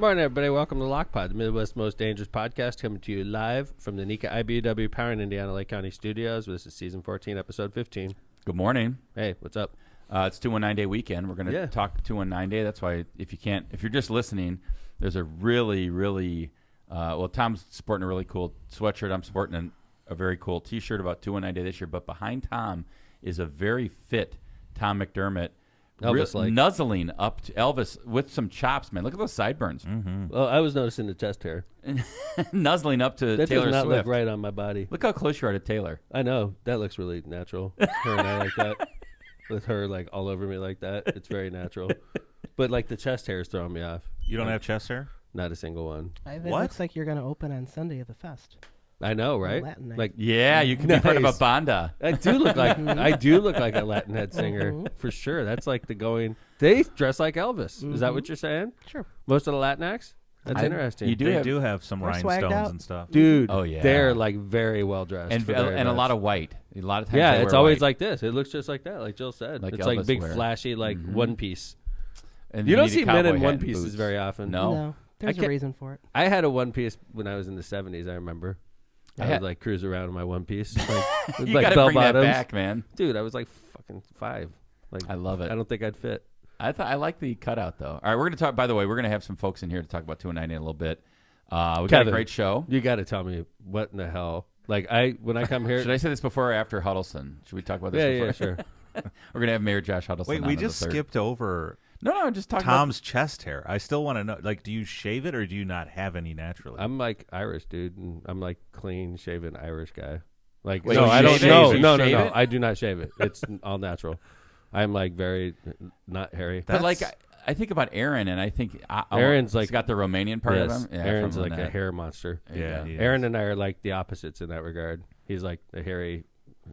Morning, everybody. Welcome to LockPod, the Midwest's most dangerous podcast, coming to you live from the Nika IBW Power in Indiana Lake County Studios. This is season 14, episode 15. Good morning. Hey, what's up? It's 219 Day weekend. We're going to talk 219 Day. That's why if you're just listening, there's a really, Tom's sporting a really cool sweatshirt. I'm sporting a very cool T-shirt about 219 Day this year. But behind Tom is a very fit Tom McDermott. Elvis-like. Nuzzling up to Elvis with some chops, man. Look at those sideburns. Mm-hmm. Well, I was noticing the chest hair. Nuzzling up to that Taylor does not Swift. look right on my body. Look how close you are to Taylor. I know. That looks really natural. Her and I like that. With her like all over me like that. It's very natural. But like the chest hair is throwing me off. You don't have chest hair? Not a single one. It looks like you're going to open on Sunday at the Fest. I know, right? Latin night. Like, yeah, you can be part of a banda. I do look like a Latin head singer for sure. That's like the going. They dress like Elvis. Is that what you're saying? Sure. Most of the Latin acts. That's interesting. They do have some rhinestones and stuff, dude. Oh yeah, they're like very well dressed and a lot of white. A lot of times, yeah, it's always white. like this. It looks just like that, like Jill said. Like it's Elvis like big, wear. flashy, like one piece. And you don't need a see men cowboy in hat one and pieces boots. very often. No. There's a reason for it. I had a one piece when I was in the 70s. I remember. I would like cruise around in my one piece, like, you like gotta bell bring bottoms. that back, man. Dude, I was like fucking 5. Like I love it. I don't think I'd fit. I like the cutout though. All right, we're gonna talk. By the way, we're gonna have some folks in here to talk about 219 in a little bit. We got a great show. You got to tell me what in the hell. Like when I come here, should I say this before or after Huddlestun? Should we talk about this? Yeah, sure. We're gonna have Mayor Josh Huddlestun. Wait, we just skipped over. No, just talking Tom's chest hair. I still want to know. Like, do you shave it or do you not have any naturally? I'm like Irish, dude. And I'm like clean shaven Irish guy. Like, wait, no, you I don't. shave it? No. You shave it? I do not shave it. It's all natural. I'm like very not hairy. But like, I think about Aaron, and I think Aaron's like he's got the Romanian part of him. Yeah, Aaron's like a hair monster. Yeah, Aaron and I are like the opposites in that regard. He's like the hairy.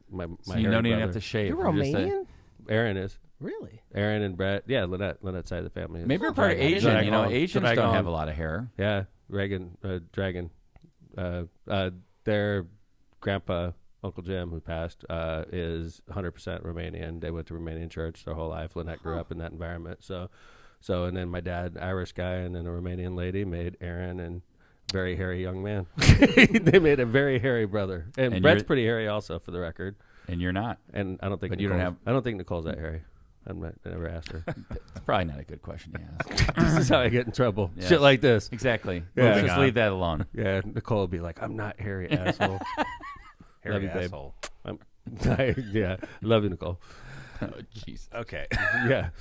My so you don't even have to shave. You're Romanian? Aaron is. Really? Aaron and Brett. Yeah, Lynette side of the family. Maybe we're part of Asian. You know, Asians don't have a lot of hair. Yeah, Dragon. Their grandpa, Uncle Jim, who passed, is 100% Romanian. They went to Romanian church their whole life. Lynette grew up in that environment. So, and then my dad, Irish guy, and then a Romanian lady made Aaron and very hairy young man. They made a very hairy brother, and Brett's pretty hairy also, for the record. And you're not. And I don't think. But you don't have. I don't think Nicole's that hairy. I never asked her. It's probably not a good question to ask. This is how I get in trouble. Yes. Shit like this. Exactly. Yeah. Just leave that alone. Yeah, Nicole would be like, "I'm not hairy, asshole." Hairy Love you, asshole. Yeah, love you, Nicole. Oh, jeez. Okay. Yeah.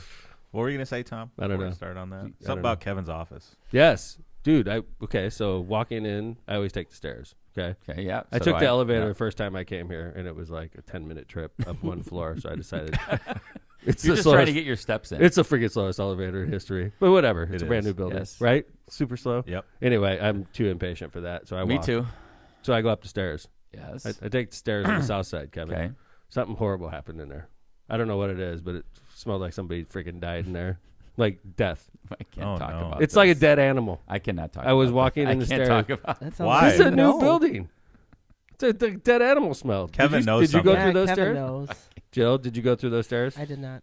What were you gonna say, Tom? I don't Before know. we start on that. I Something don't about Kevin's office. Yes, dude. Okay. So walking in, I always take the stairs. Okay. Okay. Yeah. I took the elevator the Yeah. first time I came here, and it was like a 10-minute trip up one floor. So I decided You're it's the just trying slowest. to get your steps in. It's the freaking slowest elevator in history. But whatever. It's It a brand is. new building, Yes. right? Super slow. Yep. Anyway, I'm too impatient for that, so I Me walk. too. So I go up the stairs. Yes. I take the stairs on the south side, Kevin. Okay. Something horrible happened in there. I don't know what it is, but it smelled like somebody freaking died in there. Like death. I can't talk about It's this. like a dead animal. I cannot talk I was about walking this. in the I stairs. can't talk about That sounds Why? This is a new No. building. It's a dead animal smell. Kevin knows Did you go something. through those Kevin stairs? knows. Jill, did you go through those stairs? I did not.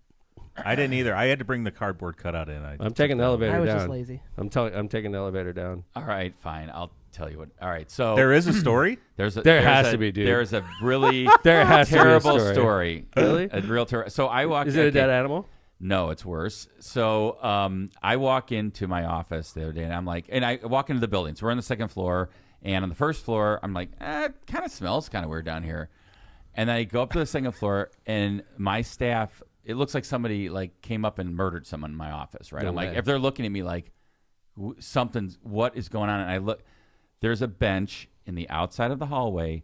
I didn't either. I had to bring the cardboard cutout in. I'm taking the elevator I was down. just lazy. I'm taking the elevator down. All right, fine. I'll tell you what. All right, so There is a story. There there's has a- to be, dude. There's a really There has to be a terrible story. story. Really? A real terrible. So I walked. Is it a dead animal? No, it's worse. So I walk into my office the other day, and I'm like, and I walk into the building. So we're on the second floor, and on the first floor, I'm like, it kind of smells kind of weird down here. And then I go up to the second floor, and my staff, it looks like somebody like came up and murdered someone in my office, right? No I'm like, way. if they're looking at me like, what is going on? And I look, there's a bench in the outside of the hallway,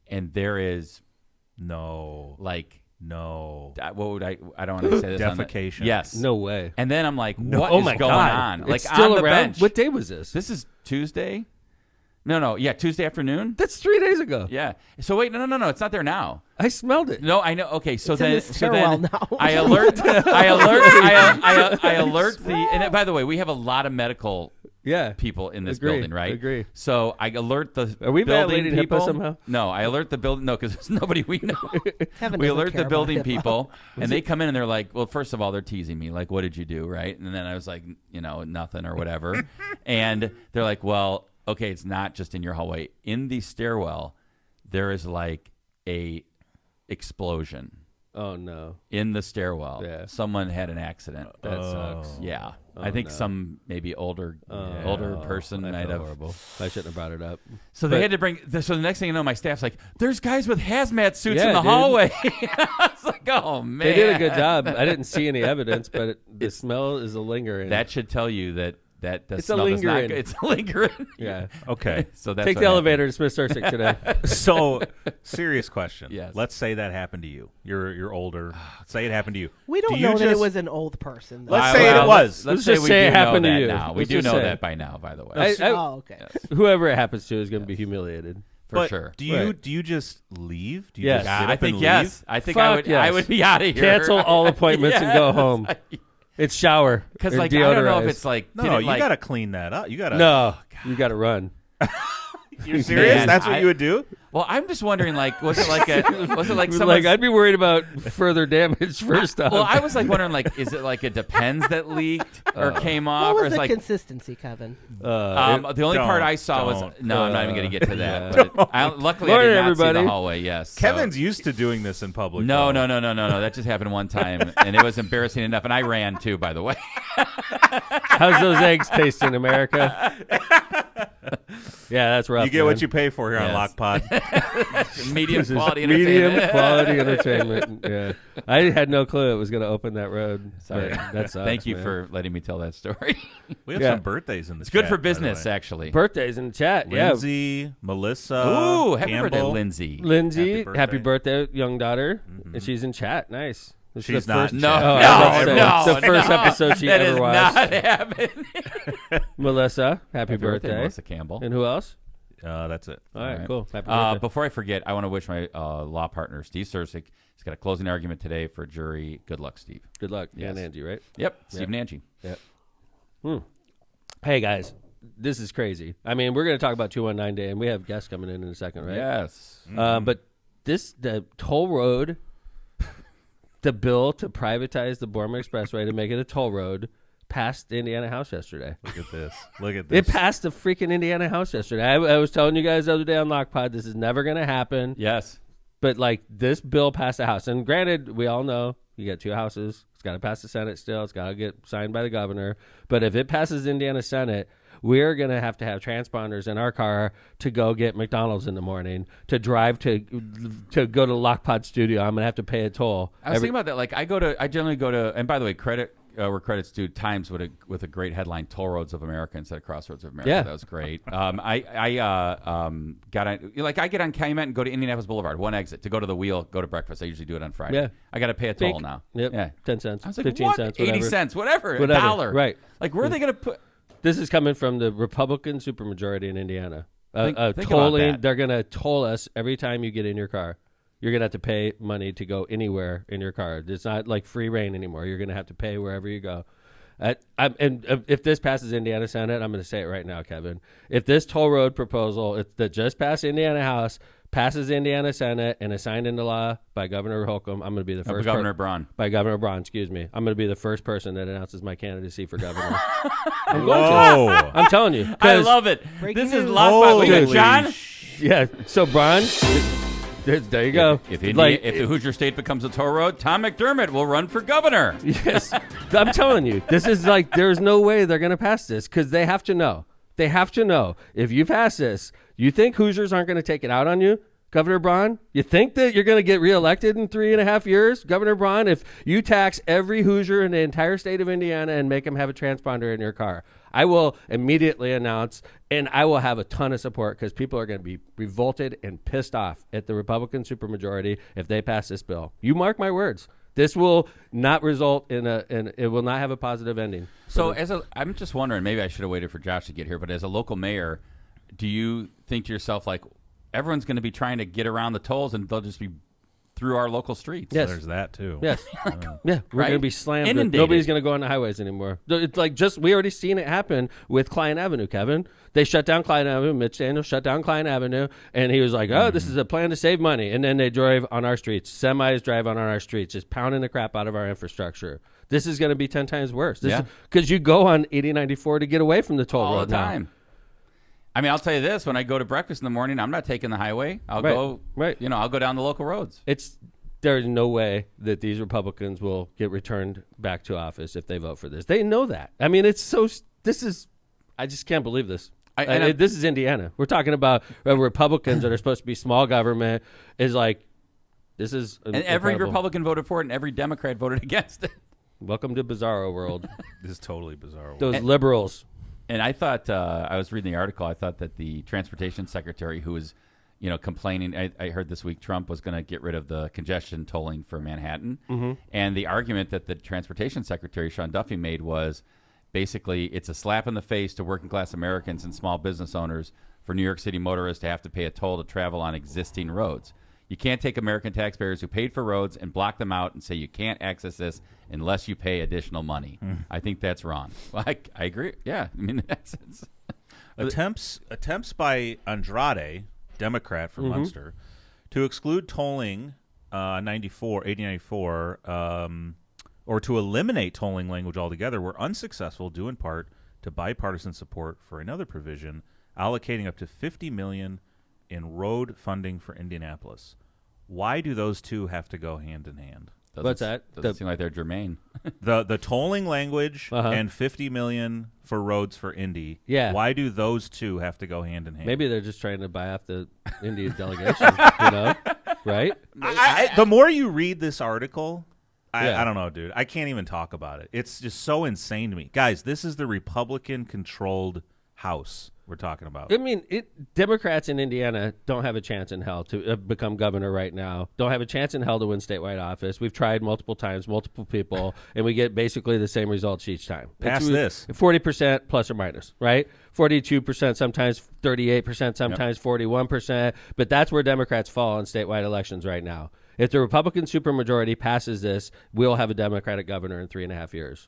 and there is No. like, No. what would I don't want to say this. Defecation. Yes. No way. And then I'm like, No. what Oh is my going God. on? It's Like still on the around? bench. What day was this? This is Tuesday. No, yeah, Tuesday afternoon. That's 3 days ago. Yeah. So wait, no, it's not there now. I smelled it. No, I know. Okay, so It's in then, the stairwell now. I alert the. And by the way, we have a lot of medical Yeah. people in this Agree. building, right? Agree. So I alert the Are we building violating HIPAA people. somehow? No, I alert the building. No, because there's nobody we know. Kevin We doesn't alert care the about building HIPAA. people, and they come in and they're like, well, first of all, they're teasing me. Like, what did you do, right? And then I was like, nothing or whatever. And they're like, well, okay, it's not just in your hallway. In the stairwell, there is like a explosion. Oh no. In the stairwell. Yeah. Someone had an accident. That sucks. Yeah. Oh, I think no. some maybe older person I might feel have. horrible. I shouldn't have brought it up. So they had to bring. So the next thing you know, my staff's like, "There's guys with hazmat suits Yeah, in the dude. hallway." I was like, "Oh man, They did a good job. I didn't see any evidence, but the smell is a lingering. That should tell you that the It's a smell does not. lingering. It's a lingering. Yeah. Okay. So that's Take what the happened. elevator to Smith Sursick today. So, serious question. Yes. Let's say that happened to you. You're older. Say it happened to you. We don't Do know you that it just- was an old person. Though. Let's say it was. Let's Let's say just we say do it happened know to that you. now. We Let's do just know say. that by now. By the way, Oh, okay. Whoever it happens to is going to be humiliated. for But sure. Do you Right. do you just leave? Do you Yes. just get I up think and yes. leave? I think Fuck I would. yes. I would be out of here. Cancel all appointments and go home. It's shower. Because or like I don't know if deodorize. it's like No, did it, you like, got to clean that up. You got to. No, you got to run. You're serious? Man, That's what I- you would do? Well, I'm just wondering, like, was it like Like someone's- I'd be worried about further damage first off. Well, I was like wondering, like, is it like it depends that leaked or came off, What or was it's the like consistency, Kevin? the only part I saw was don't. no, I'm not even going to get to that. Yeah. But luckily, I Morning, did not see everybody. the hallway. Yes, so- Kevin's used to doing this in public. No, though. no. That just happened one time, and it was embarrassing enough. And I ran too, by the way. How's those eggs taste in America? Yeah, that's rough. You get what man. you pay for here on Yes. Lock Pod. Medium This is quality medium entertainment. quality entertainment. Yeah, I had no clue it was going to open that road. Sorry. But that sucks, Thank you man. for letting me tell that story. We have Yeah. some birthdays in the It's good chat, for by the business, way. actually. Birthdays in the chat. Yeah, Lindsay, Melissa, Ooh, happy Campbell. birthday, Lindsay. Lindsay, Happy happy birthday. birthday, young daughter, and she's in chat. Nice. This is She's the not first- in No, chat. Oh, I was no, about to say, no, it's the first no. episode she That ever is watched. not happening. Melissa, happy birthday. Melissa Campbell. And who else? That's it. All right, right. cool. Happy birthday. Before I forget, I want to wish my law partner, Steve Sursick, he's got a closing argument today for jury. Good luck, Steve. Good luck. Yeah, Yes. and Angie, right? Yep, Steve and Angie. Yep. Hey, guys, this is crazy. I mean, we're going to talk about 219 Day, and we have guests coming in a second, right? Yes. But the toll road, the bill to privatize the Borman Expressway to make it a toll road passed the Indiana House yesterday. Look at this. Look at this. It passed the freaking Indiana House yesterday. I was telling you guys the other day on Lockpod, this is never going to happen. Yes. But, like, this bill passed the House. And granted, we all know you got two houses. It's got to pass the Senate still. It's got to get signed by the governor. But if it passes the Indiana Senate, we're going to have transponders in our car to go get McDonald's in the morning, to drive to go to Lockpod Studio. I'm going to have to pay a toll. I was thinking about that. Like, I generally go to, and by the way, credit where credit's due. Times with a great headline: "Toll Roads of America" instead of "Crossroads of America." Yeah. That was great. I got on, like, I get on Calumet and go to Indianapolis Boulevard, one exit to go to the Wheel, go to breakfast. I usually do it on Friday. Yeah. I got to pay a toll now. Yep. Yeah. 10 cents. I was like, 15 what? cents. 80 Whatever. cents, whatever. Whatever. $1. Right. Like, where are they going to put? This is coming from the Republican supermajority in Indiana. Think about Tolling, that. they're going to toll us every time you get in your car. You're going to have to pay money to go anywhere in your car. It's not like free reign anymore. You're going to have to pay wherever you go. If this passes Indiana Senate, I'm going to say it right now, Kevin. If this toll road proposal that just passed Indiana House passes Indiana Senate and is signed into law by Governor Holcomb, I'm going to be the first. Governor Braun. By Governor Braun, excuse me. I'm going to be the first person that announces my candidacy for governor. I'm going to. Whoa. I'm telling you. I 'cause- love it. Breaking This is news. Lockpod. We got Holy John. Yeah. So Braun, there you go. If the Like, Hoosier State becomes a toll road, Tom McDermott will run for governor. yes, I'm telling you, this is like there's no way they're going to pass this because they have to know. They have to know if you pass this, you think Hoosiers aren't going to take it out on you, Governor Braun? You think that you're going to get reelected in 3.5 years, Governor Braun, if you tax every Hoosier in the entire state of Indiana and make them have a transponder in your car? I will immediately announce, and I will have a ton of support because people are going to be revolted and pissed off at the Republican supermajority if they pass this bill. You mark my words. This will not result in it will not have a positive ending. So I'm just wondering, maybe I should have waited for Josh to get here, but as a local mayor, do you think to yourself, like, everyone's going to be trying to get around the tolls and they'll just be through our local streets. Yes. There's that too. Yes. Yeah, we're Right? going to be slammed. Inundated. Nobody's going to go on the highways anymore. It's like we already seen it happen with Klein Avenue, Kevin. They shut down Klein Avenue. Mitch Daniels shut down Klein Avenue. And he was like, oh, this is a plan to save money. And then they drove on our streets. Semis drive on our streets, just pounding the crap out of our infrastructure. This is going to be 10 times worse. Because you go on 8094 to get away from the toll All road the time. I mean, I'll tell you this: when I go to breakfast in the morning, I'm not taking the highway. I'll go. I'll go down the local roads. There's no way that these Republicans will get returned back to office if they vote for this. They know that. I mean, I just can't believe this. This is Indiana. We're talking about Republicans that are supposed to be small government. This is and every Republican voted for it, and every Democrat voted against it. Welcome to Bizarro World. This is totally bizarre. Those liberals. And I thought, I was reading the article, I thought that the transportation secretary who was, complaining, I heard this week Trump was going to get rid of the congestion tolling for Manhattan. Mm-hmm. And the argument that the transportation secretary, Sean Duffy, made was basically it's a slap in the face to working class Americans and small business owners for New York City motorists to have to pay a toll to travel on existing roads. You can't take American taxpayers who paid for roads and block them out and say you can't access this unless you pay additional money. I think that's wrong. Well, I agree. Yeah, I mean that's attempts by Andrade, Democrat from Munster, to exclude tolling 8094, or to eliminate tolling language altogether were unsuccessful, due in part to bipartisan support for another provision allocating up to $50 million in road funding for Indianapolis. Why do those two have to go hand in hand? What's that? Doesn't seem like they're germane. The tolling language and $50 million for roads for Indy. Yeah. Why do those two have to go hand in hand? Maybe they're just trying to buy off the Indy delegation, right? The more you read this article, I don't know, dude. I can't even talk about it. It's just so insane to me. Guys, this is the Republican-controlled House we're talking about. I mean, Democrats in Indiana don't have a chance in hell to become governor right now. Don't have a chance in hell to win statewide office. We've tried multiple times, multiple people, and we get basically the same results each time. Pass this. 40% plus or minus, right? 42%, sometimes 38%, sometimes 41%. But that's where Democrats fall in statewide elections right now. If the Republican supermajority passes this, we'll have a Democratic governor in 3.5 years.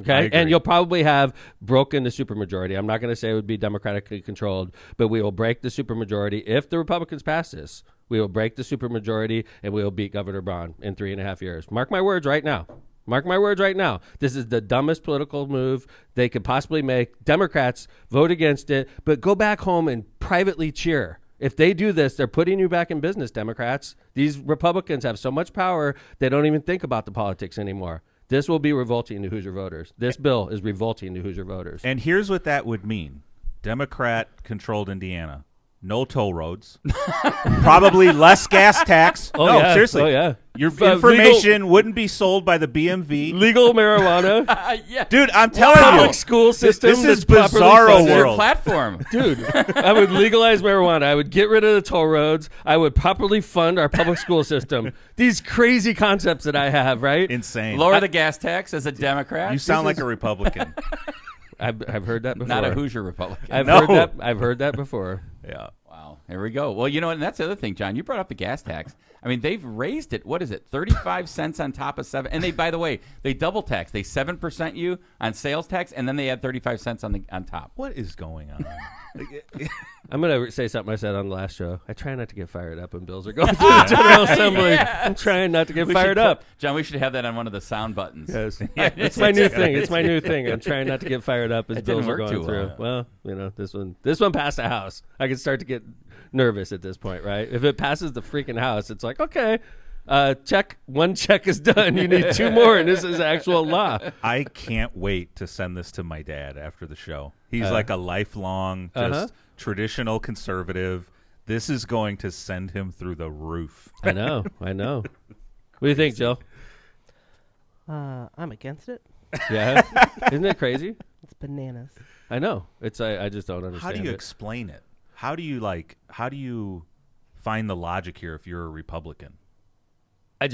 Okay, and you'll probably have broken the supermajority. I'm not going to say it would be democratically controlled, but we will break the supermajority. If the Republicans pass this, we will break the supermajority and we will beat Governor Braun in 3.5 years. Mark my words right now. Mark my words right now. This is the dumbest political move they could possibly make. Democrats, vote against it, but go back home and privately cheer. If they do this, they're putting you back in business, Democrats. These Republicans have so much power, they don't even think about the politics anymore. This will be revolting to Hoosier voters. This bill is revolting to Hoosier voters. And here's what that would mean. Democrat-controlled Indiana. No toll roads. Probably less gas tax. Seriously. Oh, yeah. Your information wouldn't be sold by the BMV. Legal marijuana. Yeah. Dude, I'm telling you. Public school system. This is that's bizarro It's your world. platform. Dude, I would legalize marijuana. I would get rid of the toll roads. I would properly fund our public school system. These crazy concepts that I have, right? Insane. Lower the gas tax as a Democrat. You sound like a Republican. I've heard that before. Not a Hoosier Republican. I've heard that before. Yeah. Wow. Here we go. Well, and that's the other thing, John. You brought up the gas tax. I mean, they've raised it. What is it? 35 cents on top of 7. And by the way, they double tax. They 7% you on sales tax, and then they add 35 cents on top. What is going on? I'm going to say something I said on the last show. I try not to get fired up when bills are going through the General Assembly. Yeah. I'm trying not to get fired up. John, we should have that on one of the sound buttons. Yes. It's my new thing. It's my new thing. I'm trying not to get fired up as It bills didn't are work going too through. well. Well, this one passed the House. I can start to get nervous at this point, right? If it passes the freaking House, it's like, okay, one check is done. You need 2 more, and this is actual law. I can't wait to send this to my dad after the show. He's like a lifelong, just traditional conservative. This is going to send him through the roof. I know. What do you think, Jill? I'm against it. Yeah, isn't it crazy? It's bananas. I know. It's I just don't understand. How do you it. explain it? How do you find the logic here if you're a Republican? I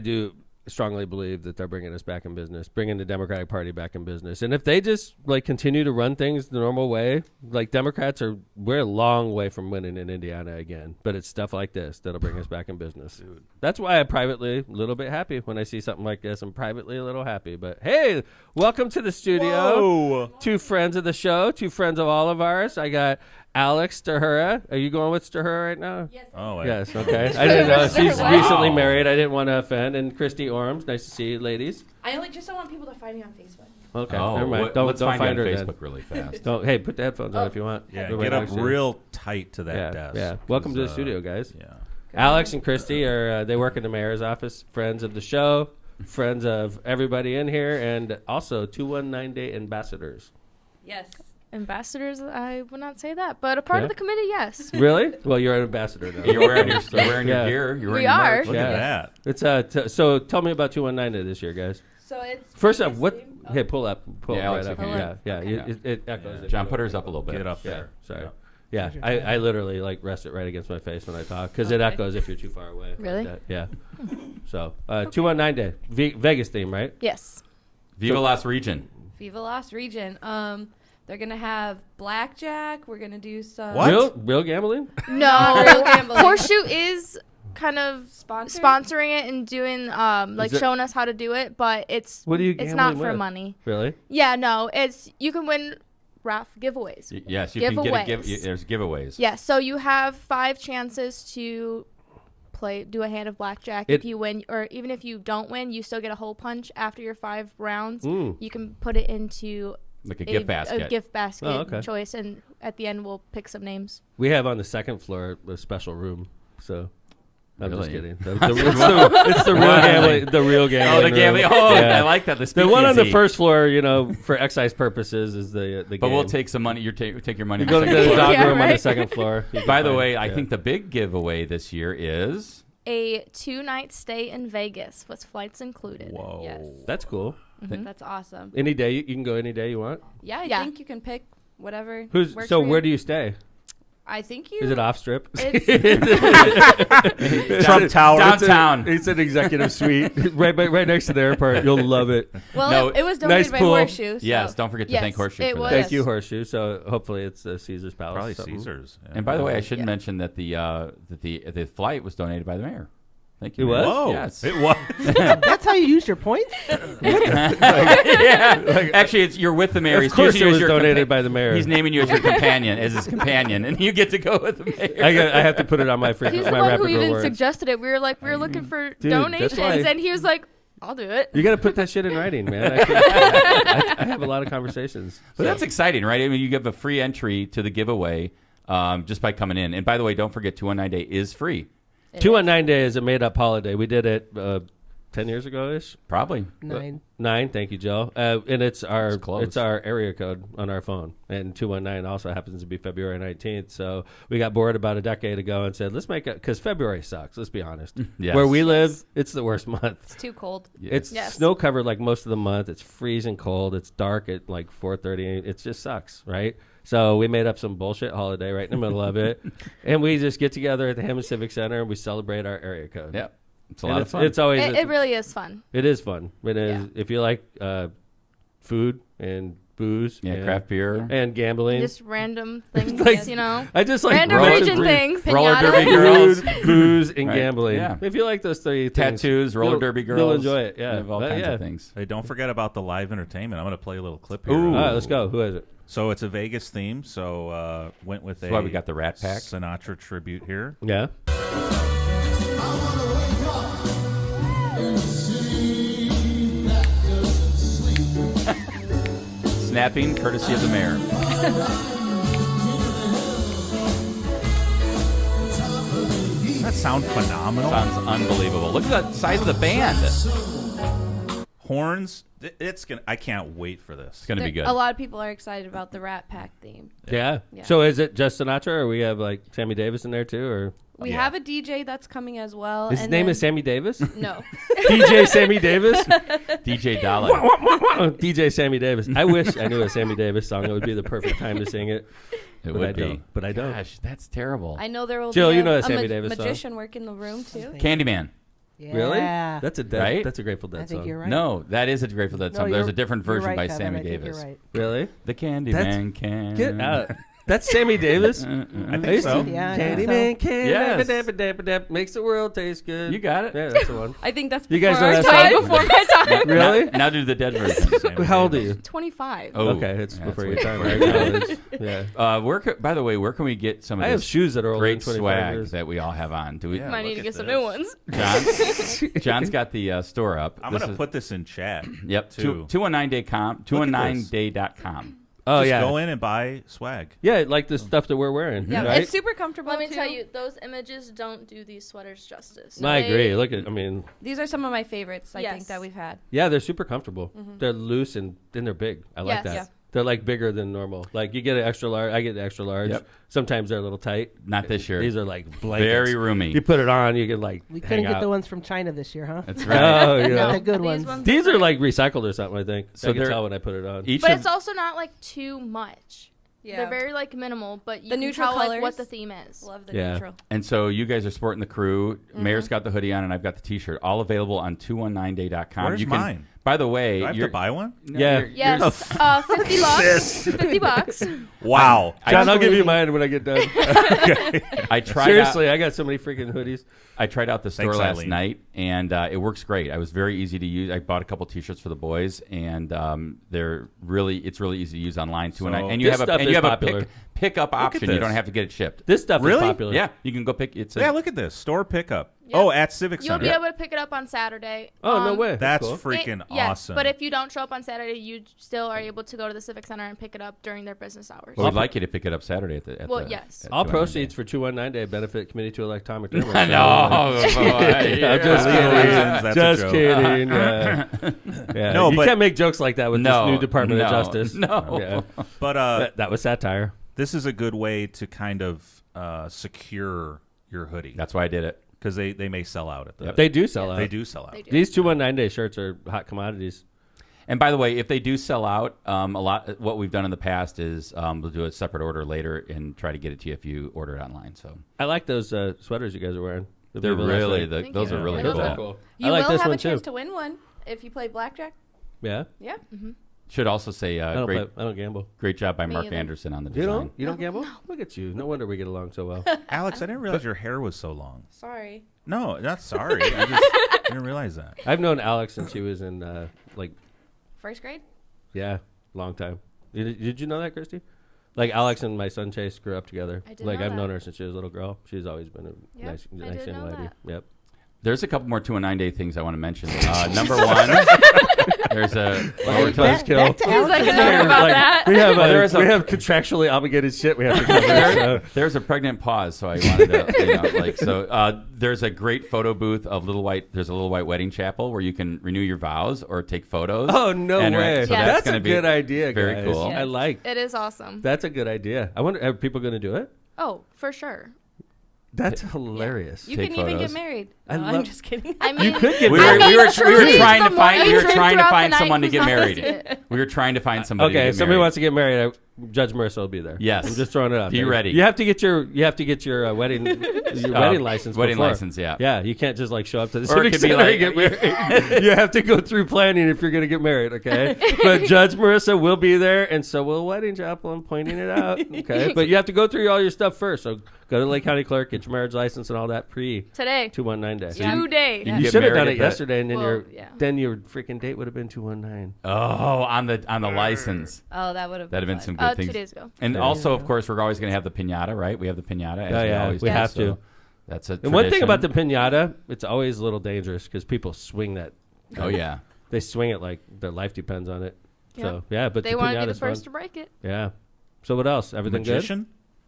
do. strongly believe that they're bringing us back in business, bringing the Democratic Party back in business. And if they just like continue to run things the normal way, like we're a long way from winning in Indiana again. But it's stuff like this that'll bring us back in business. Dude. That's why I'm privately a little bit happy when I see something like this. I'm privately a little happy. But hey, welcome to the studio. Whoa. 2 friends of the show, 2 friends of all of ours. I got Alex Stahura. Are you going with Stahura right now? Yes. Oh, Yes, okay. I didn't know. She's recently married. I didn't want to offend. And Christy Orms. Nice to see you, ladies. I just don't want people to find me on Facebook. Okay, Oh, never mind. let's Don't find you her on then. Facebook really fast. Hey, put the headphones on if you want. Yeah, Everybody get up next to you. real tight to that Yeah, desk. yeah. Welcome to the 'cause, studio, guys. Yeah. Alex and Christy they work in the mayor's office. Friends of the show, friends of everybody in here, and also 219 Day ambassadors. Yes. Ambassadors, I would not say that, but a part of the committee, yes. Really? Well, you're an ambassador now. You're wearing your Yeah. gear. You're wearing We your are. merch. Look Yeah. at that. It's so tell me about 219 this year, guys. So it's First off, biggest what? theme- Hey, pull up Yeah, right Alex, up. you can- Yeah. Okay. It echoes. Yeah. if John, you put go. hers up a little bit. Get up Yeah, there. sorry. Yeah. Yeah, I literally like rest it right against my face when I talk because it Okay. echoes if you're too far away. like Really? that. Yeah. So 219 Day Vegas theme, right? Yes. Viva Las Region. Viva Las Region. They're gonna have blackjack. We're gonna do some What? Real gambling? No. real gambling. Horseshoe is kind of Sponsored? sponsoring it and doing Is it- showing us how to do it, but it's What are you it's not gambling for with? money. Really? Yeah, no, it's you can win giveaways. Yes, you can get a Giveaways. there's giveaways. Yeah, so you have 5 chances to do a hand of blackjack. If you win, or even if you don't win, you still get a hole punch after your 5 rounds. Mm. You can put it into Like a gift basket. a gift basket Oh, okay. choice, and at the end we'll pick some names. We have on the second floor a special room, so. I'm just Really? kidding. It's the real gambling. The real gambling. Oh, the gambling. room. Oh, Yeah. I like that. The one on the speakeasy. first floor, for excise purposes, is the But game. we'll take some money. Take your money. You on go to the second the floor. dog Yeah, room on the right. second floor. You can By the find- way, I yeah. think the big giveaway this year is A 2-night stay in Vegas with flights included. Whoa. Yes. That's cool. That's awesome. Any day you can go any day you want. Yeah, I Yeah. think you can pick whatever. Works works so? for Where you. do you stay? I think you. Is it off strip? Trump Tower. downtown. It's an executive suite right next to the airport. You'll love it. Well, No, it was donated nice by pool. Horseshoe. So. Yes, don't forget to Yes, thank Horseshoe it for was. that. Thank you, Horseshoe. So hopefully it's Caesar's Palace. Probably something. Caesars. Yeah. And by the way, I should Yeah. mention that the flight was donated by the mayor. Thank you. It Mayor. was? Whoa. Yes. It was. That's how you use your points? Yeah. Actually, you're with the mayor. Of He's course choosing it you was as your donated by the mayor. He's naming you as your companion, and you get to go with the mayor. I have to put it on my He's the my one who rapid even rewards. suggested it. We were looking for Dude, that's donations, why- and he was like, "I'll do it." You got to put that shit in writing, man. I have a lot of conversations. But that's exciting, right? I mean, you give a free entry to the giveaway just by coming in. And by the way, don't forget 219 Day is free. 219 Day is a made-up holiday. We did it 10 years ago-ish. Probably. 9. Thank you, Joe. And it's our close. area code on our phone. And 219 also happens to be February 19th. So we got bored about a decade ago and said, let's make it, because February sucks. Let's be honest. Yes. Where we live, it's the worst month. It's too cold. It's Yes. snow covered like most of the month. It's freezing cold. It's dark at like 4:30. It just sucks, right? So we made up some bullshit holiday right in the middle of it, and we just get together at the Hammond Civic Center and we celebrate our area code. Yeah. It's a And lot of fun. It's always It really is fun. it is fun. It is Yeah. if you like food and booze, and, craft beer. and gambling. Just random things, Like- you know. I just like Random roller region food, things. roller Pinata. derby girls. booze, and Right. gambling. Yeah. If you like those three things, Tattoos, roller you'll- derby girls. you'll enjoy it. Yeah, We have all But kinds yeah. of things. Hey, don't forget about the live entertainment. I'm going to play a little clip here. Ooh. All right, let's go. Who is it? So it's a Vegas theme. So went with That's why we got the Rat Pack. Sinatra tribute here. Yeah. Snapping, courtesy of the mayor. Doesn't that sound phenomenal? Sounds unbelievable. Look at the size of the band. It's Horns. It's gonna. I can't wait for this. going to be good. A lot of people are excited about the Rat Pack theme. Yeah. Yeah. So is it just Sinatra, or we have like Sammy Davis in there too, or We Yeah. have a DJ that's coming as well. his and name then- is Sammy Davis? No. DJ Sammy Davis? DJ Dollar. DJ Sammy Davis. I wish I knew a Sammy Davis song. It would be the perfect time to sing it. It But would I be. don't. But I don't. Gosh, that's terrible. I know there will Jill, be you know a a Sammy Davis song. magician work in the room too. Candyman. Yeah. Really? That's a Right? That's a Grateful Dead I think song. you're right. No, that is a Grateful Dead No, song. There's you're- a different you're version right, by Kevin, Sammy I think Davis. You're right. Really? The Candyman can. Get out. That's Sammy Davis. I think so. Yeah, I Candy think man, candy Yes. dap, makes the world taste good. You got it. Yeah, that's the one. I think that's You before guys know our that time. song? Before my time. Really? Now do the Dead version. Sammy How old are Davis. you? 25. Oh, Okay, it's yeah, before that's your way time. before Right? your College. Yeah. By the way, where can we get some of I have this shoes that are older than great 25 swag years. that we all have on? Do we? Yeah. Might look need to at get some this. new ones. John's got the store up. I'm going to put this in chat. Yep. too. 219day.com. Look at this. 219day.com. Oh, Just yeah. go in and buy swag. Yeah, like the stuff that we're wearing. Yeah, right? it's super comfortable. Let me too. tell you, those images don't do these sweaters justice. I They- agree. Look at, I mean, These are some of my favorites. I Yes. think that we've had. yeah, they're super comfortable. They're loose and they're big. I like Yes. that. Yeah. They're like bigger than normal. Like you get an extra large. I get an extra large. Yep. Sometimes they're a little tight. Not this year. These are like blankets. Very roomy. You put it on, you can like We hang couldn't get out. the ones from China this year, huh? That's right. Oh, yeah. Not the good These ones. These are great. like recycled or something. I think. So I can they're- tell when I put it on. Each But of it's also not like too much. Yeah. They're very like minimal, but you The can neutral tell like colors. what the theme is. Love the Yeah. neutral. And so you guys are sporting the crew. Mayor's got the hoodie on, and I've got the T-shirt. All available on 219day.com. Where's you can, mine? By the way, Do I have to buy one? No, Yeah. you're- Yes, $50 bucks. $50. Wow. John, I'll give you mine when I get done. I tried Seriously, I got so many freaking hoodies. I tried out the store Thanks, last Eileen. night, and it works great. I was very easy to use. I bought a couple T-shirts for the boys, and it's really easy to use online too. So And you this have stuff a is you have popular. a pickup option. You this. don't have to get it shipped. This stuff Really? is popular. Yeah, you can go pick it. Yeah, look at this. Store pickup. Yep. Oh, at Civic You'll Center. be able to pick it up on Saturday. Oh, no way. That's cool. freaking Yes, awesome. but if you don't show up on Saturday, you still are able to go to the Civic Center and pick it up during their business hours. Well, we'd like you to pick it up Saturday at the. Well, yes. at All 219 proceeds for 219 Day benefit Committee to Electronic Thermal. No, boy. I'm just Legal kidding. reasons, that's a Just joke. kidding. Yeah. No, you but- can't make jokes like that with No, this new Department of no, Justice. no. Yeah. But That was satire. this is a good way to kind of secure your hoodie That's why I did it. because they may sell out at the. They do sell out. They do sell out. They do. These 219 Day shirts are hot commodities. And by the way, if they do sell out, what we've done in the past is we'll do a separate order later and try to get it to you if you order it online. So I like those sweaters you guys are wearing. they're really Thank those you. are really Yeah, cool. those are cool. You I like will this have one a chance too. to win one if you play blackjack. Yeah. Yeah. Should also say I don't, great I don't gamble. great job by Me Mark either. Anderson on the You design. don't? You don't gamble? Look at you. No wonder we get along so well. Alex, I didn't realize your hair was so long. Sorry. No, not sorry. I didn't realize that. I've known Alex since she was in First grade. yeah, long time. Did you know that, Christy? Like Alex and my son Chase grew up together. I did Like know I've that. known her since she was a little girl. She's always been a Yep, nice I did young know lady. that. Yep. There's a couple more 219 Day things I want to mention. Number one, there's a lower Buzzkill. Back to He's Alex. like, enough about that. We have There is we have contractually obligated shit we have to cover. so. There's a pregnant pause, so I wanted to, there's a great photo booth of there's a little white wedding chapel where you can renew your vows or take photos. Oh no And, way! so Yes. That's gonna a be good idea, very guys. cool. I like. It is awesome. That's a good idea. I wonder, are people going to do it? Oh, for sure. That's hilarious. You Take can even get photos. married. I No, love- I'm just kidding. I mean, You could get We married. were, we were, we were truly, trying to the find more we you were drink trying to throughout the find night, someone to who's get not gonna married. see it? We were trying to find somebody. Okay, to if get somebody married. wants to get married, Judge Marissa will be there. Yes. I'm just throwing it out. Be there. ready. You have to get your wedding wedding license. Wedding before. license, yeah. Yeah, you can't just like show up to the Or civic it could be center like- and get married. You have to go through planning if you're going to get married. Okay, but Judge Marissa will be there, and so will wedding chapel. I'm pointing it out. Okay, but you have to go through all your stuff first. So go to the Lake County Clerk, get your marriage license and all that pre Today. 219 day. Yeah. 2 days. you can You get should have married done at it the- yesterday, and then Well, yeah. your freaking date would have been 219. Oh, on the license. Oh, that would have That'd have been some good 2 things. days ago. And Yeah. also, of course, we're always going to have the piñata, right? We have the piñata. As Oh, yeah, always we do, have so to. That's a And one thing tradition. about the pinata, it's always a little dangerous because people swing that. Oh yeah. They swing it like their life depends on it. So yeah, but They the want to be the pinata's fun. first to break it. Yeah. So what else? Everything Magician?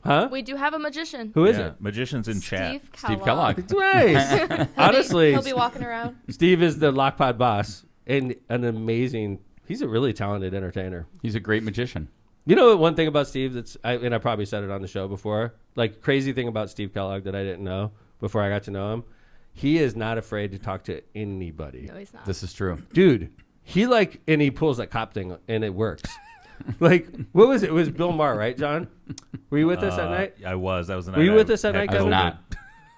good? Huh? We do have a magician. Who is Yeah, it? magicians in chat. Steve Kellogg. It's nice. Honestly, He'll be walking around. Steve is the Lockpod boss and an amazing. He's a really talented entertainer. He's a great magician. You know one thing about Steve and I probably said it on the show before. Like crazy thing about Steve Kellogg that I didn't know before I got to know him. He is not afraid to talk to anybody. No, he's not. This is true. Dude, and he pulls that cop thing and it works. Like, what was it? It was Bill Maher, right, John? Were you with us that night? I was. That was the night. Were you I with us that had night, I was Kevin? COVID. not.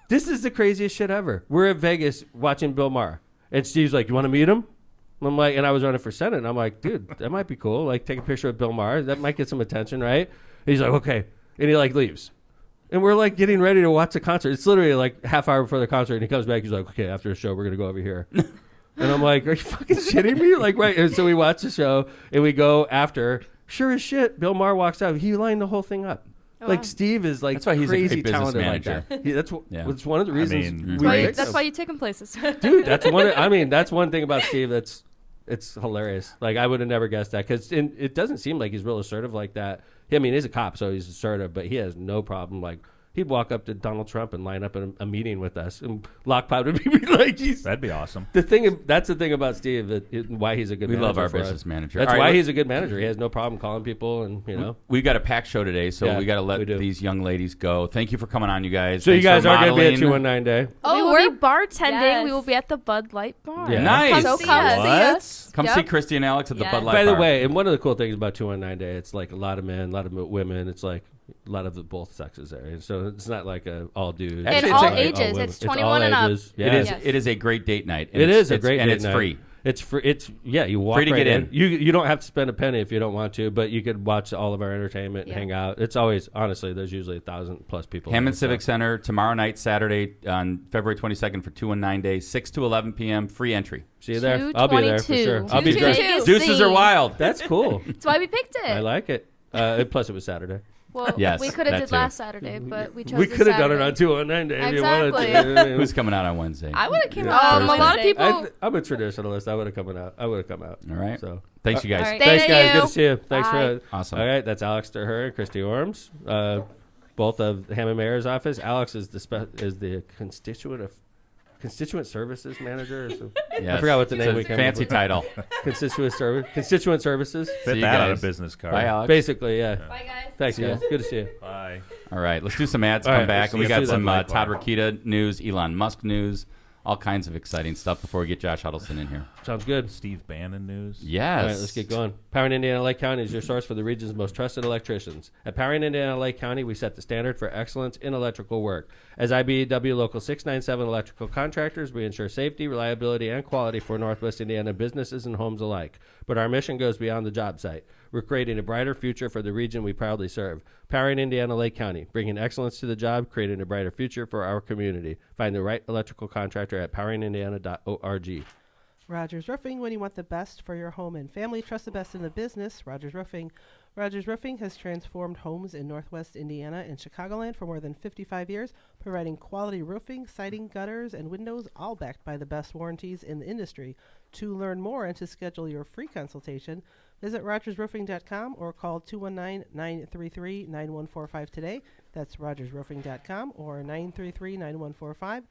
This is the craziest shit ever. We're at Vegas watching Bill Maher. And Steve's like, you want to meet him? I'm like, and I was running for Senate. And I'm like, dude, that might be cool. Like, take a picture of Bill Maher. That might get some attention, right? And he's like, okay. And he like leaves. And we're like getting ready to watch the concert. It's literally like half hour before the concert. And he comes back. He's like, okay, after the show, we're going to go over here. And I'm like, are you fucking shitting me? Like, right. And so we watch the show and we go after. Sure as shit, Bill Maher walks out. He lined the whole thing up. Oh, like wow. Steve is like That's why he's a crazy great business talented manager. like that. That's Yeah. that's one of the reasons mean, we right. picked That's him. why you take him places. Dude, that's one. I mean, that's one thing about Steve it's hilarious. Like I would have never guessed that because it doesn't seem like he's real assertive like that. I mean, he's a cop, so he's assertive, but he has no problem. Like he'd walk up to Donald Trump and line up in a meeting with us, and Lockpot would be like, "He's." That'd be awesome. That's the thing about Steve. Why he's a good. We manager love our for us. business manager. That's All why right, he's a good manager. He has no problem calling people, and We've got a packed show today, so Yeah, we got to we let do. these young ladies go. Thank you for coming on, you guys. So you Thanks guys for are going to be at modeling. 219 Day. Oh, we're we're bartending. yes. We will be at the Bud Light Bar. Yeah. Nice. So see come us. see us. Come Yep. see Christy and Alex at the Yes. Bud Light By the Bar. way, and one of the cool things about 219 Day, it's like a lot of men, a lot of women. It's like a lot of both sexes there, and so it's not like a all dudes. Actually, And it's all a- ages. women. It's 21 all and up. ages. It is. Yes. It is a great date night. and It it's- is a it's- great and date it's night. free. It's free. It's you walk Free to right get in. You don't have to spend a penny if you don't want to, but you could watch all of our entertainment and Yeah. hang out. It's always honestly, there's usually 1,000+ people. Hammond there, Civic so. Center tomorrow night, Saturday on February 22nd for 219 Day, 6 to 11 p.m. Free entry. See you there. I'll be there for 222. sure. I'll be 222. dressed. Vegas Deuces are theme. wild. That's cool. That's why we picked it. I like it. And plus, it was Saturday. Well, Yes, we could have that did too. last Saturday, but we chose We this could have done it Saturday. on 219 Day if you Exactly. wanted to. Who's coming out on Wednesday? I would have came Yeah. out. A lot of people. I'm a traditionalist. I would have come out. I would have come out. All right. So Thanks, you guys. All right. thanks, Thank guys. you. Good to see you. Thanks Bye. for Awesome. All right, that's Alex Derher and Christy Orms, both of the Hammond Mayor's office. Alex is the constituent services manager. So Yes. I forgot what the It's name a we came fancy up with. title. Constituent services. Fit you that on a guys. business card. Bye, Alex. Basically, yeah. Bye, guys. Thanks, See ya. guys. Good to see you. Bye. All right, let's do some ads. All Come right, back, let's and we do got that. some Bye. Todd Rokita news, Elon Musk news, all kinds of exciting stuff before we get Josh Huddlestun in here. Sounds good. Steve Bannon news. Yes. All right, let's get going. Powering Indiana Lake County is your source for the region's most trusted electricians. At Powering Indiana Lake County, we set the standard for excellence in electrical work. As IBEW Local 697 electrical contractors, we ensure safety, reliability, and quality for Northwest Indiana businesses and homes alike. But our mission goes beyond the job site. We're creating a brighter future for the region we proudly serve. Powering Indiana Lake County, bringing excellence to the job, creating a brighter future for our community. Find the right electrical contractor at poweringindiana.org. Rogers Roofing, when you want the best for your home and family, trust the best in the business, Rogers Roofing. Rogers Roofing has transformed homes in Northwest Indiana and Chicagoland for more than 55 years, providing quality roofing, siding, gutters, and windows, all backed by the best warranties in the industry. To learn more and to schedule your free consultation, visit rogersroofing.com or call 219-933-9145 today. That's rogersroofing.com or 933-9145.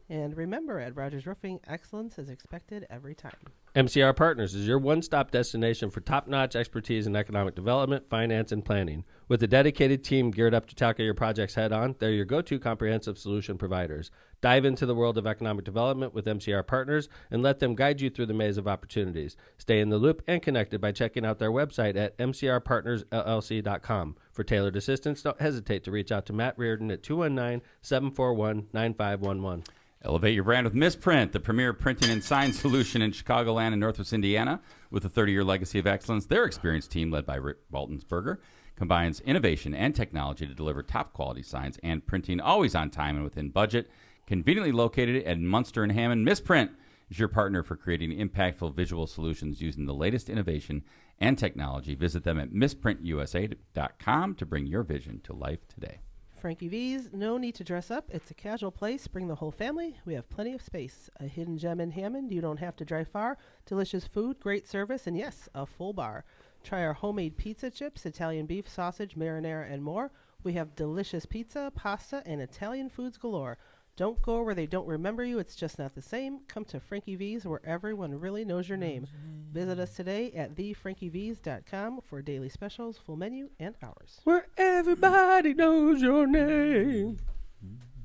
And remember, at Rogers Roofing, excellence is expected every time. MCR Partners is your one-stop destination for top-notch expertise in economic development, finance, and planning. With a dedicated team geared up to tackle your projects head-on, they're your go-to comprehensive solution providers. Dive into the world of economic development with MCR Partners and let them guide you through the maze of opportunities. Stay in the loop and connected by checking out their website at mcrpartnersllc.com. For tailored assistance, don't hesitate to reach out to Matt Reardon at 219-741-9511. Elevate your brand with Misprint, the premier printing and sign solution in Chicagoland and Northwest Indiana. With a 30-year legacy of excellence, their experienced team, led by Rick Waltensberger, combines innovation and technology to deliver top-quality signs and printing always on time and within budget. Conveniently located at Munster and Hammond, Misprint is your partner for creating impactful visual solutions using the latest innovation and technology. Visit them at misprintusa.com to bring your vision to life today. Frankie V's, no need to dress up. It's a casual place. Bring the whole family. We have plenty of space. A hidden gem in Hammond. You don't have to drive far. Delicious food, great service, and yes, a full bar. Try our homemade pizza chips, Italian beef, sausage, marinara, and more. We have delicious pizza, pasta, and Italian foods galore. Don't go where they don't remember you. It's just not the same. Come to Frankie V's, where everyone really knows your name. Visit us today at thefrankieV's.com for daily specials, full menu, and hours. Where everybody knows your name.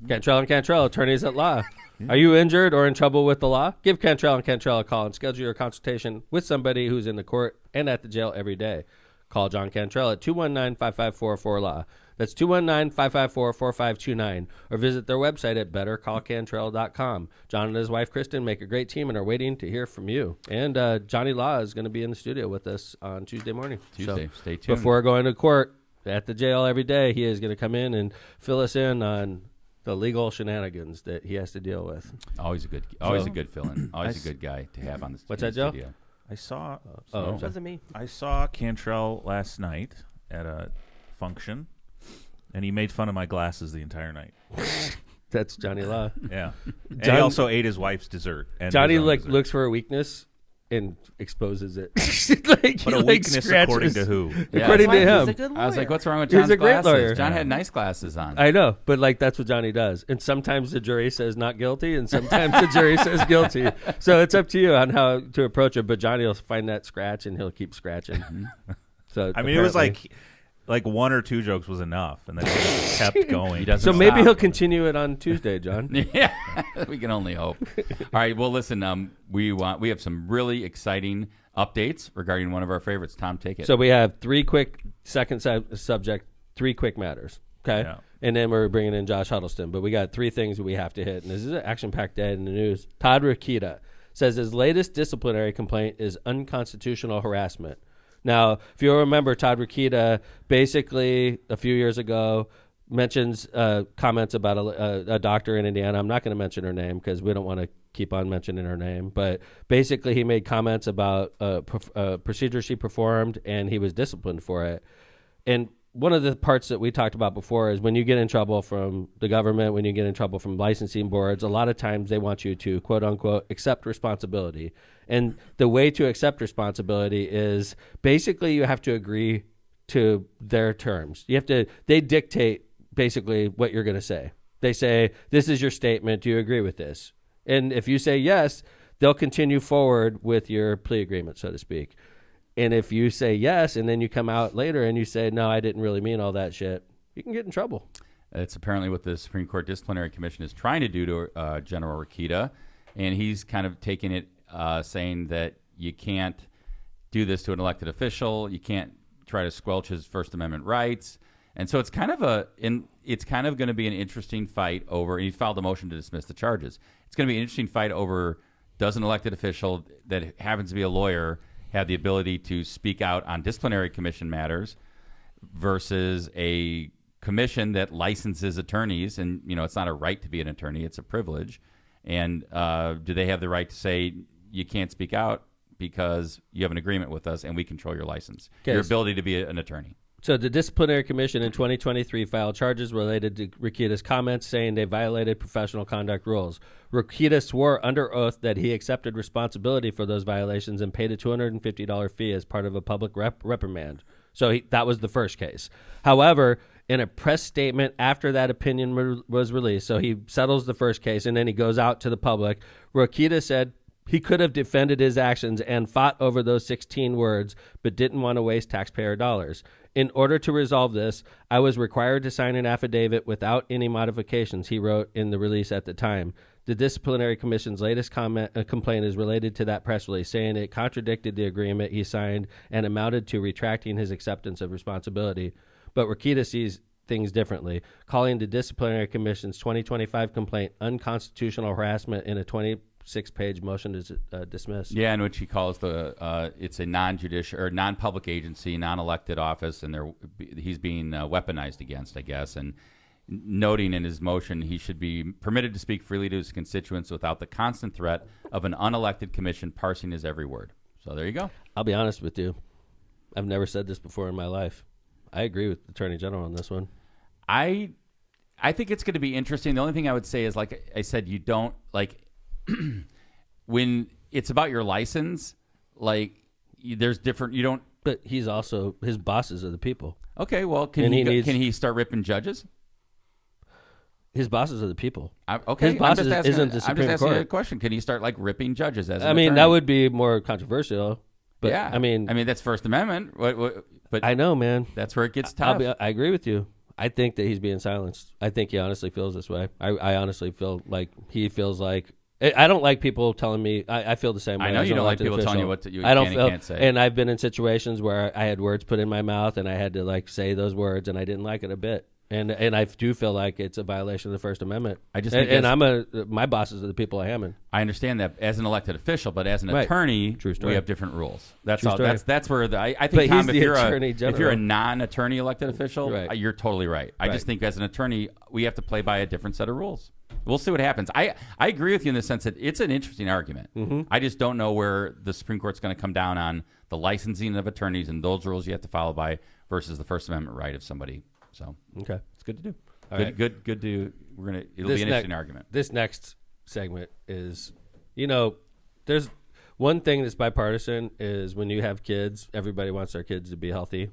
Cantrell and Cantrell, attorneys at law. Are you injured or in trouble with the law? Give Cantrell and Cantrell a call and schedule your consultation with somebody who's in the court and at the jail every day. Call John Cantrell at 219-554-4LAW. That's 219-554-4529. Or visit their website at bettercallcantrell.com. John and his wife, Kristen, make a great team and are waiting to hear from you. And Johnny Law is going to be in the studio with us on Tuesday morning. Tuesday. So stay tuned. before going to court at the jail every day, he is going to come in and fill us in on the legal shenanigans that he has to deal with. Always a good fill-in. Always a good guy to have on the What's that, Joe? studio. I saw. Oh, Wasn't me. I saw Cantrell last night at a function, and he made fun of my glasses the entire night. That's Johnny Law. Yeah, and John- he also ate his wife's dessert. And Johnny his own like dessert. looks for a weakness and exposes it. But a weakness according to who? Yeah. According to His wife is him. a good I was like, lawyer. what's wrong with He's John's a great glasses? lawyer. John Yeah. had nice glasses on. I know, but like that's what Johnny does. And sometimes the jury says not guilty, and sometimes the jury says guilty. So it's up to you on how to approach it. But Johnny will find that scratch and he'll keep scratching. So I mean, it was apparently- like one or two jokes was enough, and then he just kept going. He doesn't So maybe stop. he'll continue it on Tuesday, John. Yeah, we can only hope. All right, well, listen, we have some really exciting updates regarding one of our favorites. Tom, take it. So we have three quick subject, three quick matters. Okay. Yeah. And then we're bringing in Josh Huddlestun. But we got three things that we have to hit. And this is an action-packed day in the news. Todd Rokita says his latest disciplinary complaint is unconstitutional harassment. Now, if you'll remember, Todd Rokita basically a few years ago mentions comments about a doctor in Indiana. I'm not going to mention her name because we don't want to keep on mentioning her name. But basically, he made comments about a procedure she performed, and he was disciplined for it. And one of the parts that we talked about before is when you get in trouble from the government, when you get in trouble from licensing boards, a lot of times they want you to, quote unquote, accept responsibility. And the way to accept responsibility is basically you have to agree to their terms. They dictate basically what you're going to say. They say, this is your statement. Do you agree with this? And if you say yes, they'll continue forward with your plea agreement, so to speak. And if you say yes, and then you come out later and you say, no, I didn't really mean all that shit, you can get in trouble. It's apparently what the Supreme Court Disciplinary Commission is trying to do to General Rokita, and he's kind of taking it, saying that you can't do this to an elected official, you can't try to squelch his First Amendment rights, and so it's kind of going to be an interesting fight over. And he filed a motion to dismiss the charges. It's going to be an interesting fight over: does an elected official that happens to be a lawyer have the ability to speak out on disciplinary commission matters versus a commission that licenses attorneys? And, it's not a right to be an attorney, it's a privilege. And do they have the right to say you can't speak out because you have an agreement with us and we control your license, your ability to be an attorney? So the Disciplinary Commission in 2023 filed charges related to Rokita's comments, saying they violated professional conduct rules. Rokita swore under oath that he accepted responsibility for those violations and paid a $250 fee as part of a public reprimand. So that was the first case. However, in a press statement after that opinion was released, so he settles the first case and then he goes out to the public, Rokita said he could have defended his actions and fought over those 16 words, but didn't want to waste taxpayer dollars. In order to resolve this, I was required to sign an affidavit without any modifications, he wrote in the release at the time. The Disciplinary Commission's latest complaint is related to that press release, saying it contradicted the agreement he signed and amounted to retracting his acceptance of responsibility. But Rokita sees things differently, calling the Disciplinary Commission's 2025 complaint unconstitutional harassment in a 26-page motion to dismiss. Yeah, in which he calls it's a non-judicial or non-public agency, non-elected office, and he's being weaponized against, I guess, and noting in his motion he should be permitted to speak freely to his constituents without the constant threat of an unelected commission parsing his every word. So there you go. I'll be honest with you. I've never said this before in my life. I agree with the Attorney General on this one. I think it's going to be interesting. The only thing I would say is, like I said, you don't when it's about your license, there's different. You don't. But he's also his bosses are the people. Okay, well, can he start ripping judges? His bosses are the people. Okay, his bosses isn't the Supreme I'm just asking Court. you a question. Can he start ripping judges? As I mean, attorney? that would be more controversial. But yeah, I mean that's First Amendment. But I know, man. That's where it gets tough. I agree with you. I think that he's being silenced. I think he honestly feels this way. I honestly feel like he feels like I don't like people telling me. I feel the same way. I know as you an don't like elected people telling you official. what you I don't can feel, and can't say. And I've been in situations where I had words put in my mouth, and I had to like say those words, and I didn't like it a bit. And I do feel like it's a violation of the First Amendment. I just think my bosses are the people I am in. I understand that as an elected official, but as an Right. attorney, True story. we have different rules. That's True all. story. That's where I But think, Tom, he's the Attorney if you're a General. non-attorney elected official, Right. you're totally right. I Right. just think as an attorney, we have to play by a different set of rules. We'll see what happens. I agree with you in the sense that it's an interesting argument. Mm-hmm. I just don't know where the Supreme Court's going to come down on the licensing of attorneys and those rules you have to follow by versus the First Amendment right of somebody. So Okay. it's good to do. All Good, right. good to. It'll This be an interesting argument. This next segment is, there's one thing that's bipartisan is when you have kids, everybody wants their kids to be healthy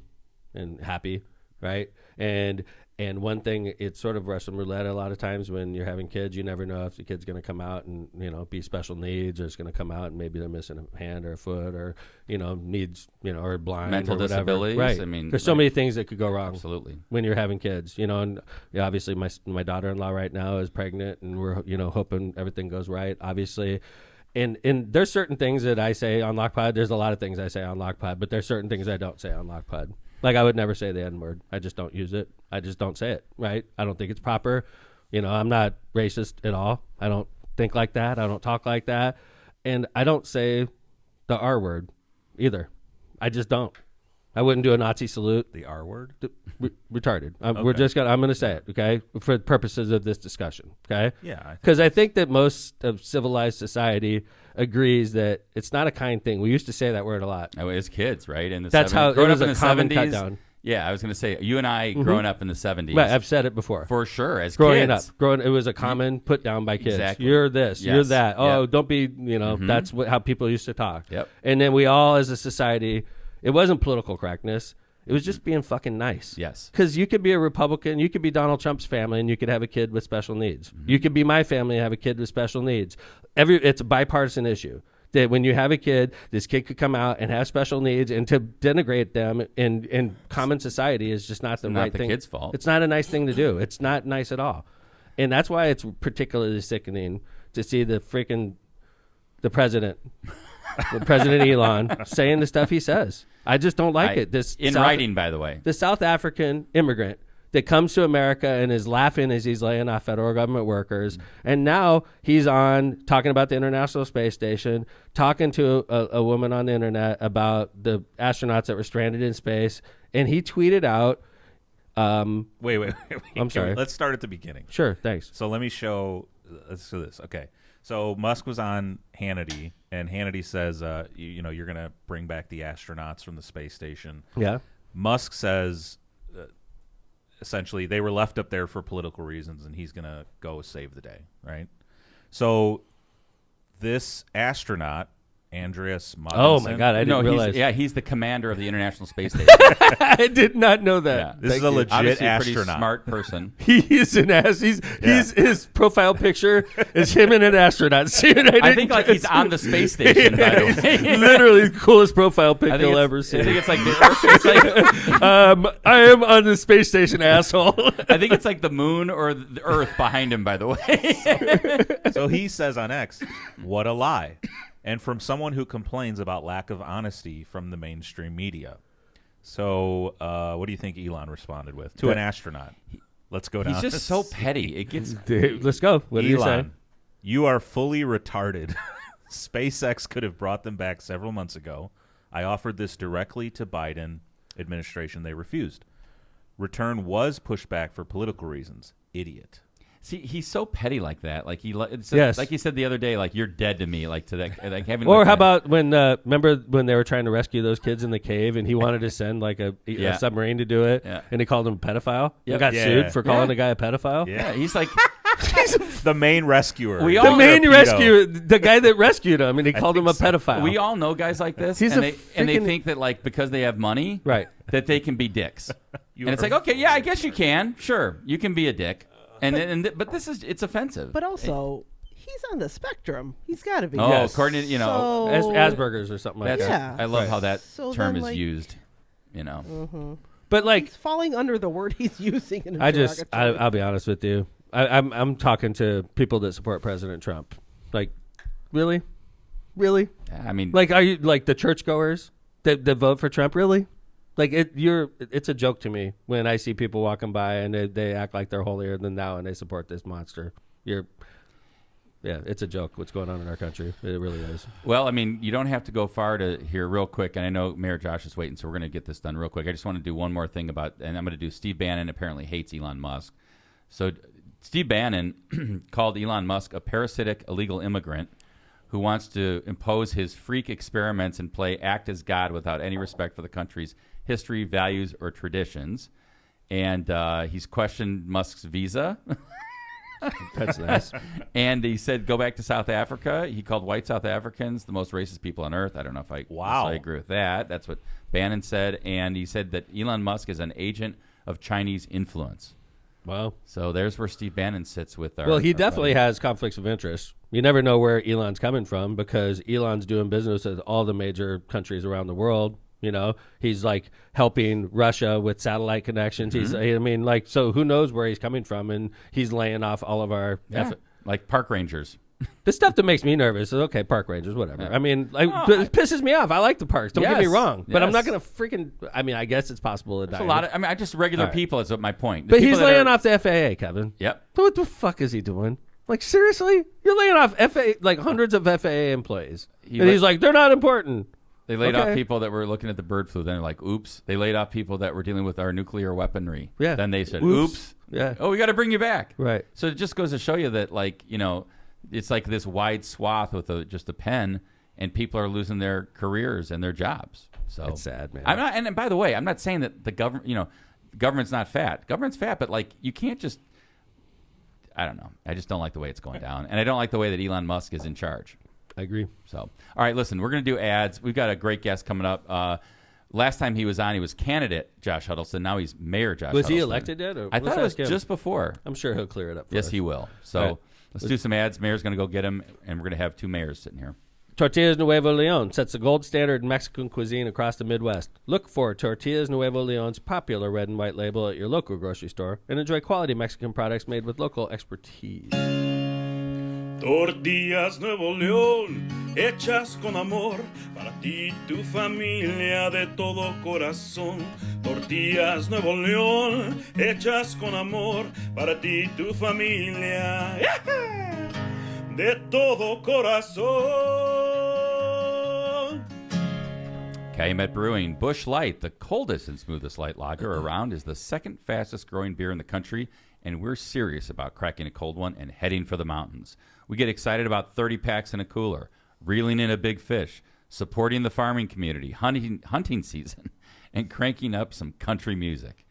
and happy, right? And one thing, it's sort of Russian roulette a lot of times when you're having kids. You never know if the kid's going to come out and, be special needs, or it's going to come out and maybe they're missing a hand or a foot, or, needs, or blind Mental or whatever. disabilities. Right. I mean, there's so many things that could go wrong. Absolutely. When you're having kids, and obviously my daughter-in-law right now is pregnant, and we're, hoping everything goes right, obviously. And there's certain things that I say on LockPod. There's a lot of things I say on LockPod, but there's certain things I don't say on LockPod. Like I would never say the N-word. I just don't use it. I just don't say it, right? I don't think it's proper. I'm not racist at all. I don't think like that. I don't talk like that. And I don't say the R word either. I just don't. I wouldn't do a Nazi salute. The R word? Retarded. I'm Okay. going to say it, okay, for purposes of this discussion, okay? Yeah. Because I think that most of civilized society agrees that it's not a kind thing. We used to say that word a lot. Oh, as kids, right? In the That's 70s. how it growing was up in a the common 70s. cut down. Yeah, I was going to say, you and I growing up in the 70s. Right, I've said it before. For sure, as Growing kids. up, it was a common put down by kids. Exactly. You're this, Yes. you're that. Oh, Yep. don't be, that's how people used to talk. Yep. And then we all, as a society, it wasn't political correctness. It was just being fucking nice. Yes. Because you could be a Republican, you could be Donald Trump's family, and you could have a kid with special needs. Mm-hmm. You could be my family and have a kid with special needs. It's a bipartisan issue. That when you have a kid, this kid could come out and have special needs, and to denigrate them in common society is just not the right thing. Not the kid's fault. It's not a nice thing to do. It's not nice at all. And that's why it's particularly sickening to see the President Elon saying the stuff he says. I just don't like it. This in writing, by the way. The South African immigrant that comes to America and is laughing as he's laying off federal government workers. And now he's on talking about the International Space Station, talking to a woman on the internet about the astronauts that were stranded in space. And he tweeted out. Wait. I'm sorry. Let's start at the beginning. Sure, thanks. So let me show. Let's do this. Okay. So Musk was on Hannity, and Hannity says, you're going to bring back the astronauts from the space station. Yeah. Musk says, essentially, they were left up there for political reasons, and he's going to go save the day, right? So this astronaut, Andreas Mogensen. Oh, my God. I didn't realize. He's the commander of the International Space Station. I did not know that. Yeah. This is Thank a you. legit Obviously a pretty astronaut. smart person. He is an ass. He's his profile picture is him and an astronaut. I think like he's on the space station, by the way. Literally the coolest profile pic I think you'll it's- ever see. I think it's like the Earth. It's like, I am on the space station, asshole. I think it's like the moon or the Earth behind him, by the way. So he says on X, what a lie. And from someone who complains about lack of honesty from the mainstream media. So what do you think Elon responded with? To an astronaut. Let's go down. He's just so petty. It gets. Dude, let's go. What did you say? Elon, you are fully retarded. SpaceX could have brought them back several months ago. I offered this directly to Biden administration. They refused. Return was pushed back for political reasons. Idiot. See, he's so petty like that. Like Yes. like he said the other day. Like you're dead to me. Like to that. Like having. Or like how that. about when remember when they were trying to rescue those kids in the cave, and he wanted to send like a submarine to do it, Yeah. and he called him a pedophile. Yep. He got Yeah. sued for calling Yeah. a guy a pedophile. Yeah, he's like. The main rescuer. We The all- main Torpedo. rescue, the guy that rescued him, and he called him a think so. pedophile. We all know guys like this, He's and a they freaking- think that like because they have money, Right. that they can be dicks. You And it's are- like, okay, yeah, I guess you can. Sure, you can be a dick. But this is it's offensive. But also, he's on the spectrum. He's got to be. Oh, Yes. according to, So- Asperger's or something like that's that. Yeah. I love Right. how that So term then, is like- used. You know, But like, He's falling under the word he's using. In a I'll derogatory. be honest with you. I'm talking to people that support President Trump. Like, Really? Really? I mean, Like, are you like the churchgoers that vote for Trump? Really? Like, it's a joke to me when I see people walking by and they act like they're holier than thou and they support this monster. Yeah, it's a joke what's going on in our country. It really is. well, I mean, you don't have to go far to hear real quick. And I know Mayor Josh is waiting, so we're going to get this done real quick. I just want to do one more thing and I'm going to do Steve Bannon apparently hates Elon Musk. So Steve Bannon called Elon Musk a parasitic illegal immigrant who wants to impose his freak experiments and act as God without any respect for the country's history, values, or traditions. And he's questioned Musk's visa. That's nice. And he said, go back to South Africa. He called white South Africans the most racist people on earth. I don't know if I necessarily agree with that. That's what Bannon said. And he said that Elon Musk is an agent of Chinese influence. Wow. So there's where Steve Bannon sits with our... Well, he our definitely buddy. has conflicts of interest. You never know where Elon's coming from because Elon's doing business with all the major countries around the world. You know, he's like helping Russia with satellite connections. Mm-hmm. So who knows where he's coming from? And he's laying off all of our like park rangers. the stuff that makes me nervous is okay, park rangers, whatever. Yeah. I mean, it pisses me off. I like the parks. Don't get me Yes. wrong, but I'm not Yes. going to freaking. I mean, I guess it's possible to There's die. a lot of... I mean, just regular All right. people is my point. The But people he's that laying are- off the FAA, Kevin. Yep. What the fuck is he doing? Like, seriously? You're laying off FAA, like hundreds of FAA employees. He's like, they're not important. They laid off Okay. people that were looking at the bird flu. Then they're like, oops. They laid off people that were dealing with our nuclear weaponry. Yeah. Then they said, Oops. oops. Yeah. Oh, we got to bring you back. Right. So it just goes to show you that, like, you know, it's like this wide swath with just a pen, and people are losing their careers and their jobs. So It's sad, man. I'm not. And by the way, I'm not saying that the government's not fat. Government's fat, but like, you can't just. I don't know. I just don't like the way it's going down, and I don't like the way that Elon Musk is in charge. I agree. So, all right, listen, we're going to do ads. We've got a great guest coming up. Last time he was on, he was candidate Josh Huddlestun. Now he's Mayor Josh Huddlestun. Was he elected yet? Or I let's thought it was ask him. just before. I'm sure he'll clear it up for Yes, us. he will. So All right. let's do some ads. Mayor's going to go get him, and we're going to have two mayors sitting here. Tortillas Nuevo Leon sets the gold standard in Mexican cuisine across the Midwest. Look for Tortillas Nuevo Leon's popular red and white label at your local grocery store and enjoy quality Mexican products made with local expertise. Tortillas Nuevo León, hechas con amor, para ti y tu familia de todo corazón. Tortillas Nuevo León, hechas con amor, para ti y tu familia, de todo corazón. Calumet Brewing Busch Light, the coldest and smoothest light lager around, is the second fastest growing beer in the country, and we're serious about cracking a cold one and heading for the mountains. We get excited about 30 packs in a cooler, reeling in a big fish, supporting the farming community, hunting season, and cranking up some country music.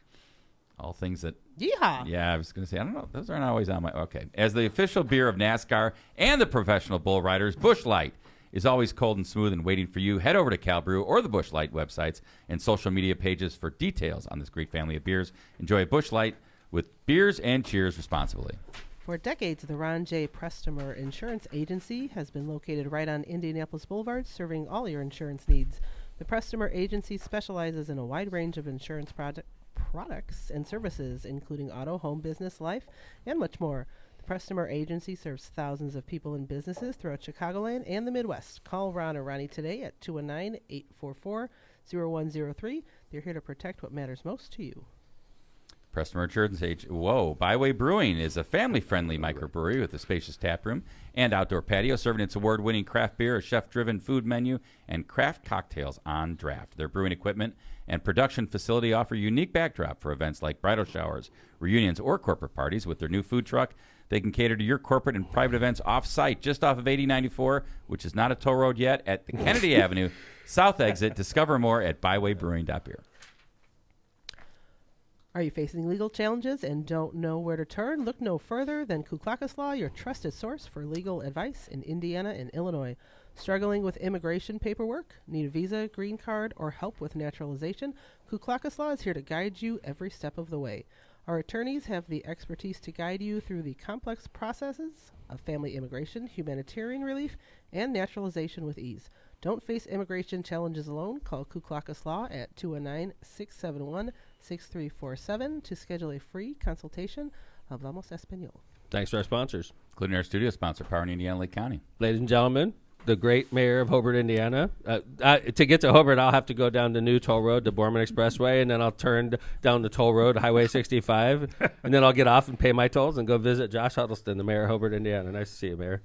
All things that... Yeehaw. Yeah, I was going to say, I don't know. Those aren't always on my... Okay. As the official beer of NASCAR and the professional bull riders, Busch Light is always cold and smooth and waiting for you. Head over to CalBrew or the Busch Light websites and social media pages for details on this great family of beers. Enjoy Busch Light with beers and cheers responsibly. For decades, the Ron J. Prestimer Insurance Agency has been located right on Indianapolis Boulevard, serving all your insurance needs. The Prestimer Agency specializes in a wide range of insurance products and services, including auto, home, business, life, and much more. The Prestimer Agency serves thousands of people and businesses throughout Chicagoland and the Midwest. Call Ron or Ronnie today at 219-844-0103. They're here to protect what matters most to you. Prestimer Insurance Age. Whoa. Byway Brewing is a family-friendly microbrewery with a spacious tap room and outdoor patio, serving its award-winning craft beer, a chef-driven food menu, and craft cocktails on draft. Their brewing equipment and production facility offer a unique backdrop for events like bridal showers, reunions, or corporate parties. With their new food truck, they can cater to your corporate and private events off-site, just off of 8094, which is not a toll road yet, at the Kennedy Avenue South exit. Discover more at bywaybrewing.beer. Are you facing legal challenges and don't know where to turn? Look no further than Kuklakis Law, your trusted source for legal advice in Indiana and Illinois. Struggling with immigration paperwork? Need a visa, green card, or help with naturalization? Kuklakis Law is here to guide you every step of the way. Our attorneys have the expertise to guide you through the complex processes of family immigration, humanitarian relief, and naturalization with ease. Don't face immigration challenges alone. Call Kuklakis Law at 219-671-6347 to schedule a free consultation. Hablamos español. Thanks to our sponsors. Including our studio sponsor, Power in Indiana, Lake County. Ladies and gentlemen, the great mayor of Hobart, Indiana. To get to Hobart, I'll have to go down the new toll road, the Borman Expressway, and then I'll turn down the toll road, Highway 65, and then I'll get off and pay my tolls and go visit Josh Huddlestun, the mayor of Hobart, Indiana. Nice to see you, Mayor.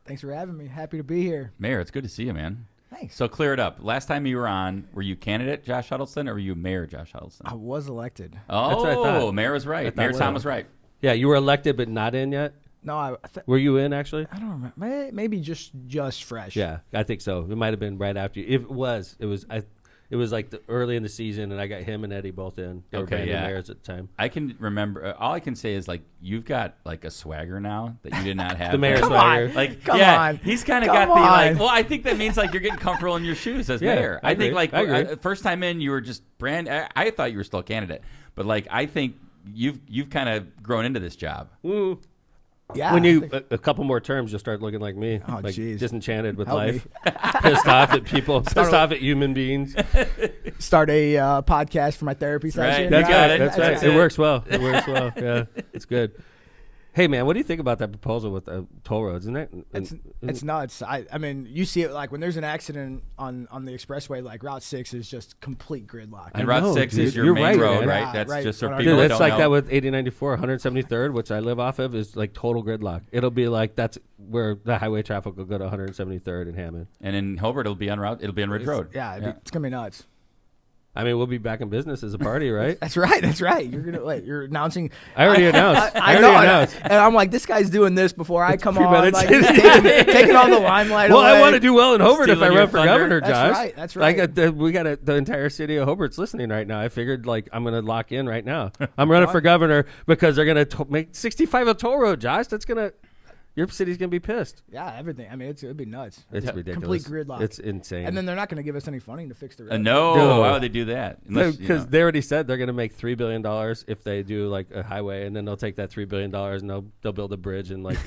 Thanks for having me. Happy to be here. Mayor, it's good to see you, man. Thanks. So clear it up. Last time you were on, were you candidate Josh Huddlestun or were you Mayor Josh Huddlestun? I was elected. Oh, That's what I thought. Mayor was right. thought Mayor so. Tom was right. Yeah, you were elected but not in yet? No, Were you in, actually? I don't remember. Maybe just fresh. Yeah, I think so. It might have been right after you. It was like early in the season, and I got him and Eddie both in. They were Okay, brand new yeah. mayors at the time. I can remember. All I can say is like you've got like a swagger now that you did not have. The mayor Come swagger. on. Like Come yeah, on. he's kind of Come got the like. on. Well, I think that means like you're getting comfortable in your shoes as Yeah, mayor. I think agree. like I agree. first time in, you were just brand. I thought you were still a candidate, but like I think you've kind of grown into this job. Ooh. Yeah. When I you think- a couple more terms, you'll start looking like me, Oh, like jeez. disenchanted with Help me. life, pissed off at people, pissed off at human beings. start a podcast for my therapy session. right. That's You got right. it. That's right. That's It it. works well. It works well. Yeah, it's good. Hey man, what do you think about that proposal with the toll roads? Isn't it? It's nuts. I mean, you see it like when there's an accident on the expressway, like Route 6 is just complete gridlock. And I Route know, 6 dude. is your You're main right, road, man. right? Yeah, That's right. just for Dude, people Dude, that it's don't like know. that with 8094, 173rd, which I live off of, is like total gridlock. It'll be like that's where the highway traffic will go to 173rd in Hammond. And in Hobart, it'll be on Ridge Road. Yeah, it's gonna be nuts. I mean, we'll be back in business as a party, right? That's right. That's right. You're gonna wait. You're announcing. I already announced. I know. already announced. And I'm like, this guy's doing this before I come on. Like, premeditated. taking all the limelight Well, away. I want to do well in Hobart if I Stealing run your for thunder. governor, That's Josh. right, that's right. We got the entire city of Hobart's listening right now. I figured like I'm going to lock in right now. I'm running for governor because they're going to make 65 a toll road, Josh. Your city's going to be pissed. Yeah, everything. I mean, it'd be nuts. It's ridiculous. Complete gridlock. It's insane. And then they're not going to give us any funding to fix the road. No, No. why would they do that? Unless, Because they already said they're going to make $3 billion if they do like a highway, and then they'll take that $3 billion and they'll build a bridge in like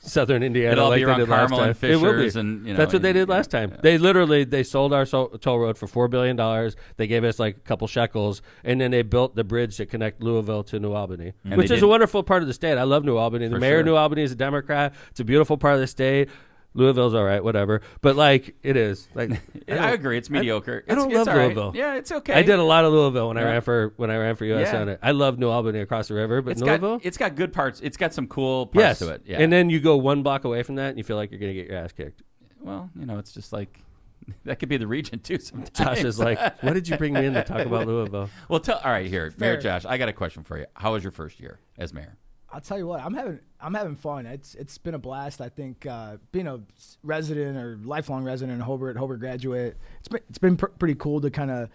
southern Indiana. It'll all like be they around did last Carmel and time. It will be. Fishers and, you know, That's what they did and- last time. yeah. They sold our toll road for $4 billion. They gave us like a couple shekels, and then they built the bridge to connect Louisville to New Albany, And which they is did- a wonderful part of the state. I love New Albany. The For mayor of sure. New Albany is a Democrat. It's a beautiful part of the state. Louisville's all right, whatever. But like it is. Like I agree. It's mediocre. I don't It's love all right. Louisville. Yeah, it's okay. I did a lot of Louisville when I Yeah. ran for U.S. Yeah. Senate. I love New Albany across the river, but Louisville. It's got good parts. It's got some cool parts Yes, to it. Yeah. and then you go one block away from that, and you feel like you're going to get your ass kicked. well, you know, it's just like that could be the region too. Sometimes Josh is like, "What did you bring me in to talk about Louisville?" well, all right, here, Mayor Fair. Josh, I got a question for you. How was your first year as mayor? I'll tell you what, I'm having fun. It's been a blast. I think being a resident or lifelong resident in Hobart graduate, it's been pretty cool to kind of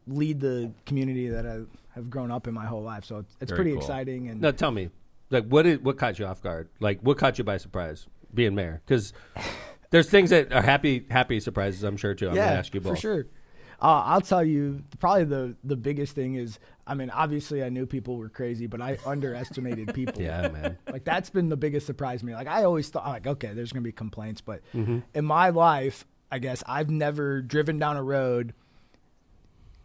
lead the community that I have grown up in my whole life. So it's Very pretty cool. exciting. And No, tell me, like, what caught you off guard? Like, what caught you by surprise being mayor? Because there's things that are happy surprises. I'm sure too. I'm yeah, gonna ask you both. for sure. I'll tell you, probably the biggest thing is, I mean, obviously I knew people were crazy, but I underestimated people. Yeah, man. Like that's been the biggest surprise to me. Like I always thought, like, okay, there's gonna be complaints, but Mm-hmm. in my life, I guess I've never driven down a road,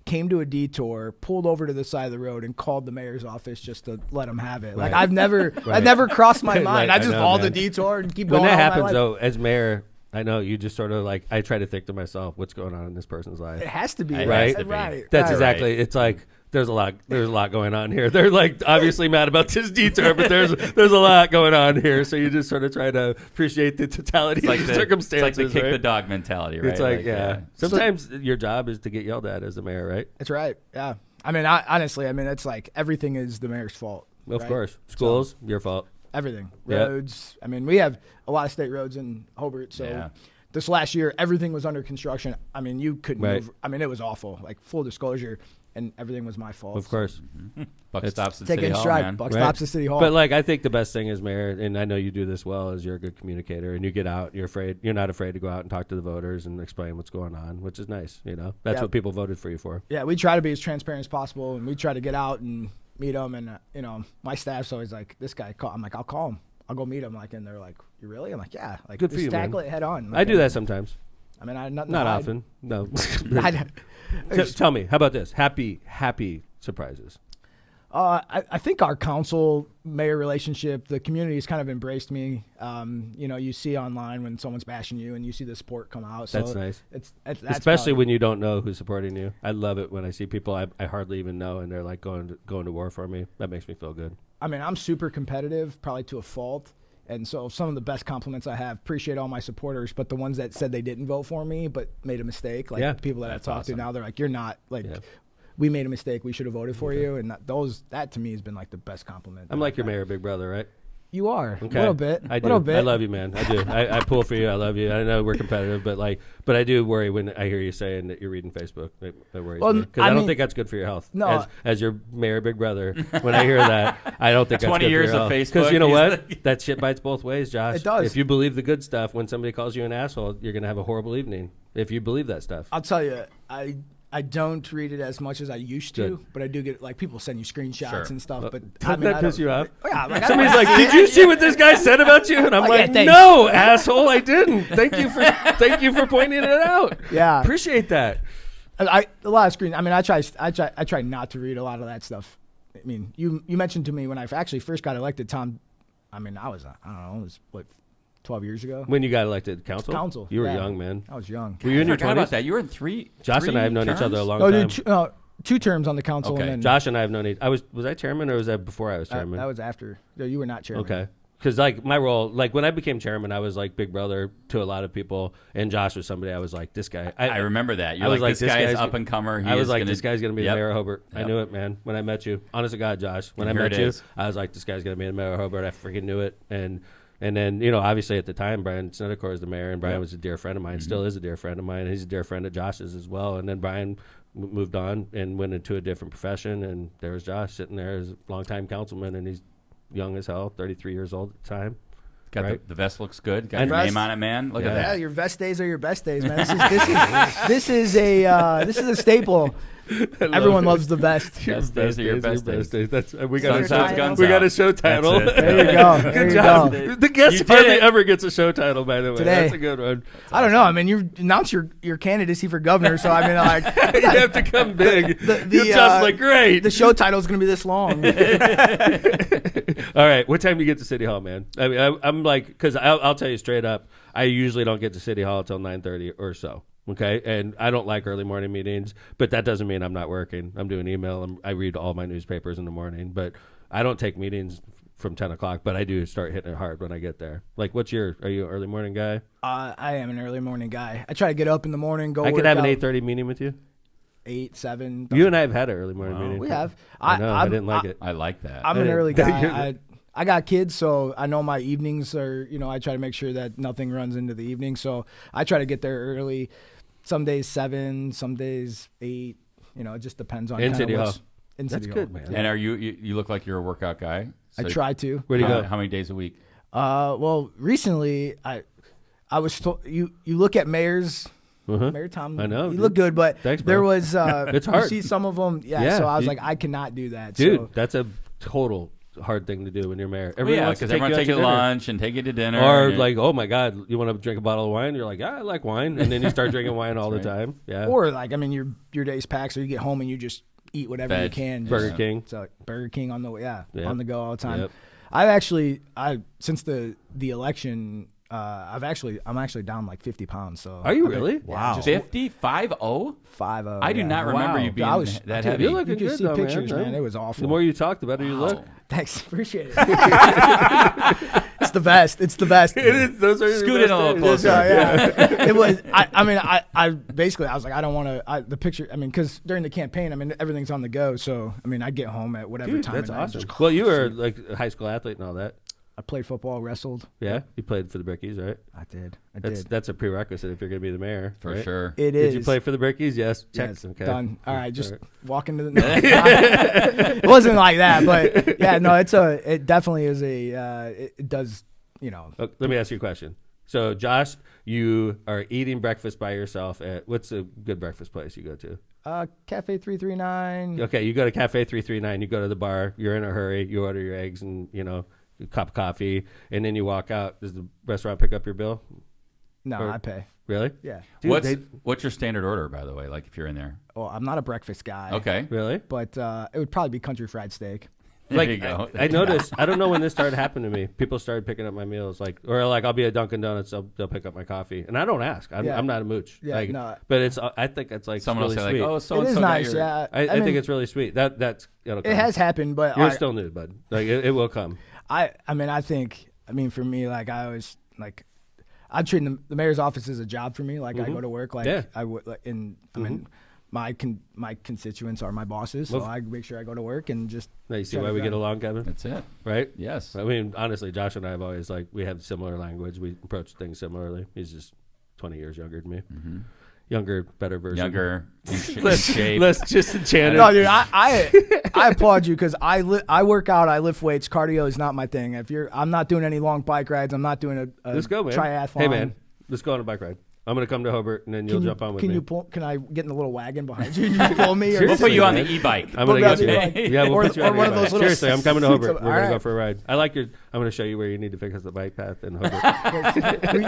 came to a detour, pulled over to the side of the road, and called the mayor's office just to let him have it. Like Right. I've never, Right. that never crossed my mind. Right, I I just know, follow the man. detour and keep When going. that on my happens, life. though, as mayor, I know you just sort of like I try to think to myself, what's going on in this person's life? It has to be It has to be. Right. That's right. exactly. It's like there's a lot going on here. They're like obviously mad about this detour, but there's a lot going on here. So you just sort of try to appreciate the totality It's like of the the circumstances. It's like the kick right? the dog mentality, right? It's like yeah. Sometimes your job is to get yelled at as the mayor, right? That's right. Yeah. I mean, honestly, I mean, it's like everything is the mayor's fault. Of right? course, schools, your fault. Everything. Yep. Roads. I mean, we have a lot of state roads in Hobart. So Yeah. this last year, everything was under construction. I mean, you couldn't Right. move. I mean, it was awful. Like, full disclosure. And everything was my fault. Of course. Buck It's- stops at Take City it in Hall, stride. man. Buck Right. stops at City Hall. But like I think the best thing is mayor, and I know you do this well, is you're a good communicator and you get out. You're not afraid to go out and talk to the voters and explain what's going on, which is nice. You know, that's Yeah. what people voted for you for. yeah, we try to be as transparent as possible. And we try to get out and meet them. And, you know, my staff's always like, this guy, I'm like, I'll call him. I'll go meet him. Like, and they're like, you really? I'm like, yeah. Like, Good for just you, man. tackle it head on. I do that sometimes. I mean, I nothing to Not hide. often. No. I- Tell me, how about this? Happy surprises. I think our council-mayor relationship, the community has kind of embraced me. You see online when someone's bashing you, and you see the support come out. So That's nice. That's Especially probably- when you don't know who's supporting you. I love it when I see people I hardly even know, and they're like going to war for me. That makes me feel good. I mean, I'm super competitive, probably to a fault. And so some of the best compliments I have, appreciate all my supporters, but the ones that said they didn't vote for me but made a mistake, like the people that I've talked to now, they're like, you're not, like, we made a mistake, we should have voted for you. And that to me has been like the best compliment. I'm like your mayor, big brother, right? You are. Okay. A little bit. I do. Little bit. I love you, man. I do. I pull for you. I love you. I know we're competitive, but I do worry when I hear you saying that you're reading Facebook. That worries me because I don't think that's good for your health. No. As your mayor, big brother, when I hear that, I don't think that's 20 good years for your of health. Facebook. Because you know what? That shit bites both ways, Josh. It does. If you believe the good stuff, when somebody calls you an asshole, you're gonna have a horrible evening. If you believe that stuff. I'll tell you, I don't read it as much as I used to, Good. but I do get, like, people send you screenshots and stuff. But Doesn't that piss you off? Yeah, like, Somebody's like, "Did you see what this guy said about you?" And I'm like, thanks. "No, asshole, I didn't. Thank you for pointing it out. Yeah. Appreciate that." A lot of screen. I mean, I try not to read a lot of that stuff. I mean, you mentioned to me when I actually first got elected, Tom. I mean, I don't know, it was what, 12 years ago. When you got elected council? Council. You were yeah. young, man. I was young. Were you in your I forgot 20s? about that. You were in three. Josh and I have known terms? each other a long No, time. dude, 2 terms on the council. Okay. And then Josh and I have known each. Was I chairman or was that before I was chairman? that was after. No, you were not chairman. Okay. Because like my role, like when I became chairman, I was like big brother to a lot of people, and Josh was somebody I was like, this guy. I remember that. You're I was like, like, this guy is guy's- up and comer. I was like, this guy's gonna be the mayor of Hobart. I Yep. knew it, man. When I met you, honest to God, Josh, when And I here met it you, is. I was like, this guy's gonna be the mayor of Hobart. I freaking knew it, and then obviously at the time, Brian Snedeker was the mayor, and Brian was a dear friend of mine. Still is a dear friend of mine. He's a dear friend of Josh's as well. And then Brian moved on and went into a different profession, and there was Josh sitting there as a longtime councilman, and he's young as hell, 33 years old at the time. Got right? the vest looks good. Got And your vest- name on it, man. Look Yeah. at Yeah, that. your best days are your best days, man. This is a staple. Everyone loves the best. Best days are your best days. That's we Guns got out, guns we got out. a show title. That's it. There you go. There Good you job. go. The guest You did hardly it. ever gets a show title, by the way. Today. That's a good one. I don't know. I mean, you announced your candidacy for governor, so I mean, like, You have to come big. the, You're just like, great. the show title is going to be this long. All right, what time do you get to City Hall, man? I mean, I'm like, because I'll tell you straight up, I usually don't get to City Hall until 9:30 or so. Okay, and I don't like early morning meetings, but that doesn't mean I'm not working. I'm doing email. I read all my newspapers in the morning, but I don't take meetings from 10 o'clock. But I do start hitting it hard when I get there. Like, are you an early morning guy? I am an early morning guy. I try to get up in the morning, go. I could work have an out. 8:30 meeting with you. 8, 7. You and I have had an early morning meeting. We have. I know. I didn't like it. I like that. I'm an didn't- early guy. I got kids, so I know my evenings are. I try to make sure that nothing runs into the evening. So I try to get there early. Some days 7, some days 8. It just depends on In kinda City Hall. what's in That's City good, Hall. man. And are you look like you're a workout guy? I So try to. Where do you how, go? how many days a week? Well, recently I was told you look at mayors. Mayor Tom, I know, you dude. look good, but Thanks, bro. there was It's you hard. see some of them, Yeah, So I was you- like, I cannot do that, Dude, So, that's a total hard thing to do when you're mayor. Well, Everyone yeah, wants to because take everyone you out take to you to dinner. lunch and take you to dinner. Or and like, oh my God, you want to drink a bottle of wine? You're like, yeah, I like wine, and then you start drinking wine all the time. Yeah, or like I mean, your day's packed, so you get home and you just eat whatever you Veg. can. Burger Just- King. So Burger King on the Yep. on the go all the time. Yep. I since the election, I'm actually down like 50 pounds. So Are you I've been- really? Yeah, Wow. just 50-5-0? 5. I do not remember you being I was- that dude, heavy. You're looking You just good, see though, pictures, man. man. It was awful. The more you talk, the better you look. Thanks, appreciate it. It's the best. It's the best. It is. Those are Scoot in a little closer. So, yeah. It was. I basically, I was like, I don't want to. The picture. I mean, because during the campaign, I mean, everything's on the go. So, I mean, I get home at whatever Dude, time. that's of night, awesome. just- Well, you were like a high school athlete and all that. I played football, wrestled. Yeah, you played for the Brickies, right? I did. That's a prerequisite if you're going to be the mayor, For right? sure. It is. Did you play for the Brickies? Yes. Check. Yes, Okay. done. All right, just All right. walk into the. No, it wasn't like that, but yeah, no, it definitely is it does. Oh, let me ask you a question. So, Josh, you are eating breakfast by yourself at what's a good breakfast place you go to? Cafe 339. Okay, you go to Cafe 339. You go to the bar. You're in a hurry. You order your eggs and a cup of coffee, and then you walk out. Does the restaurant pick up your bill? No, Or- I pay. Really? Yeah. Dude, What's your standard order, by the way? Like if you're in there. Well, I'm not a breakfast guy. Okay. Really? But it would probably be country fried steak. There Like you go. I noticed. I don't know when this started happening to me. People started picking up my meals, or I'll be at Dunkin' Donuts. They'll pick up my coffee, and I don't ask. I'm not a mooch. Yeah, like, no. But it's. I think it's like Someone really will say sweet. like, "Oh, so It is nice. Yeah. I mean, think it's really sweet. That's it'll come. it has happened, but You're still new, bud. Like it will come. I mean, for me, like I always I treat the mayor's office as a job for me. Like I go to work, like Yeah. I would, I mean, my constituents are my bosses, so Well, I make sure I go to work and just. Now you see try why to we get grind. along, Kevin? That's it. Right? Yes. I mean, honestly, Josh and I have always we have similar language. We approach things similarly. He's just 20 years younger than me. Mm-hmm. Younger, better version. Younger. In Less, shape. less just enchanted. No, dude, I applaud you because I work out, I lift weights. Cardio is not my thing. I'm not doing any long bike rides. I'm not doing a Let's go, man. triathlon. Hey, man, let's go on a bike ride. I'm gonna come to Hobart and then you'll jump on with me. Can I get in the little wagon behind you and you pull me? We'll put you on the man. e-bike. I'm Put gonna me on get you. the e-bike. Yeah, we'll Or- put you or on one the of e-bike. those little Seriously, I'm coming to suits Hobart. of- We're gonna all go right. for a ride. I like your. I'm gonna show you where you need to fix the bike path in Hobart.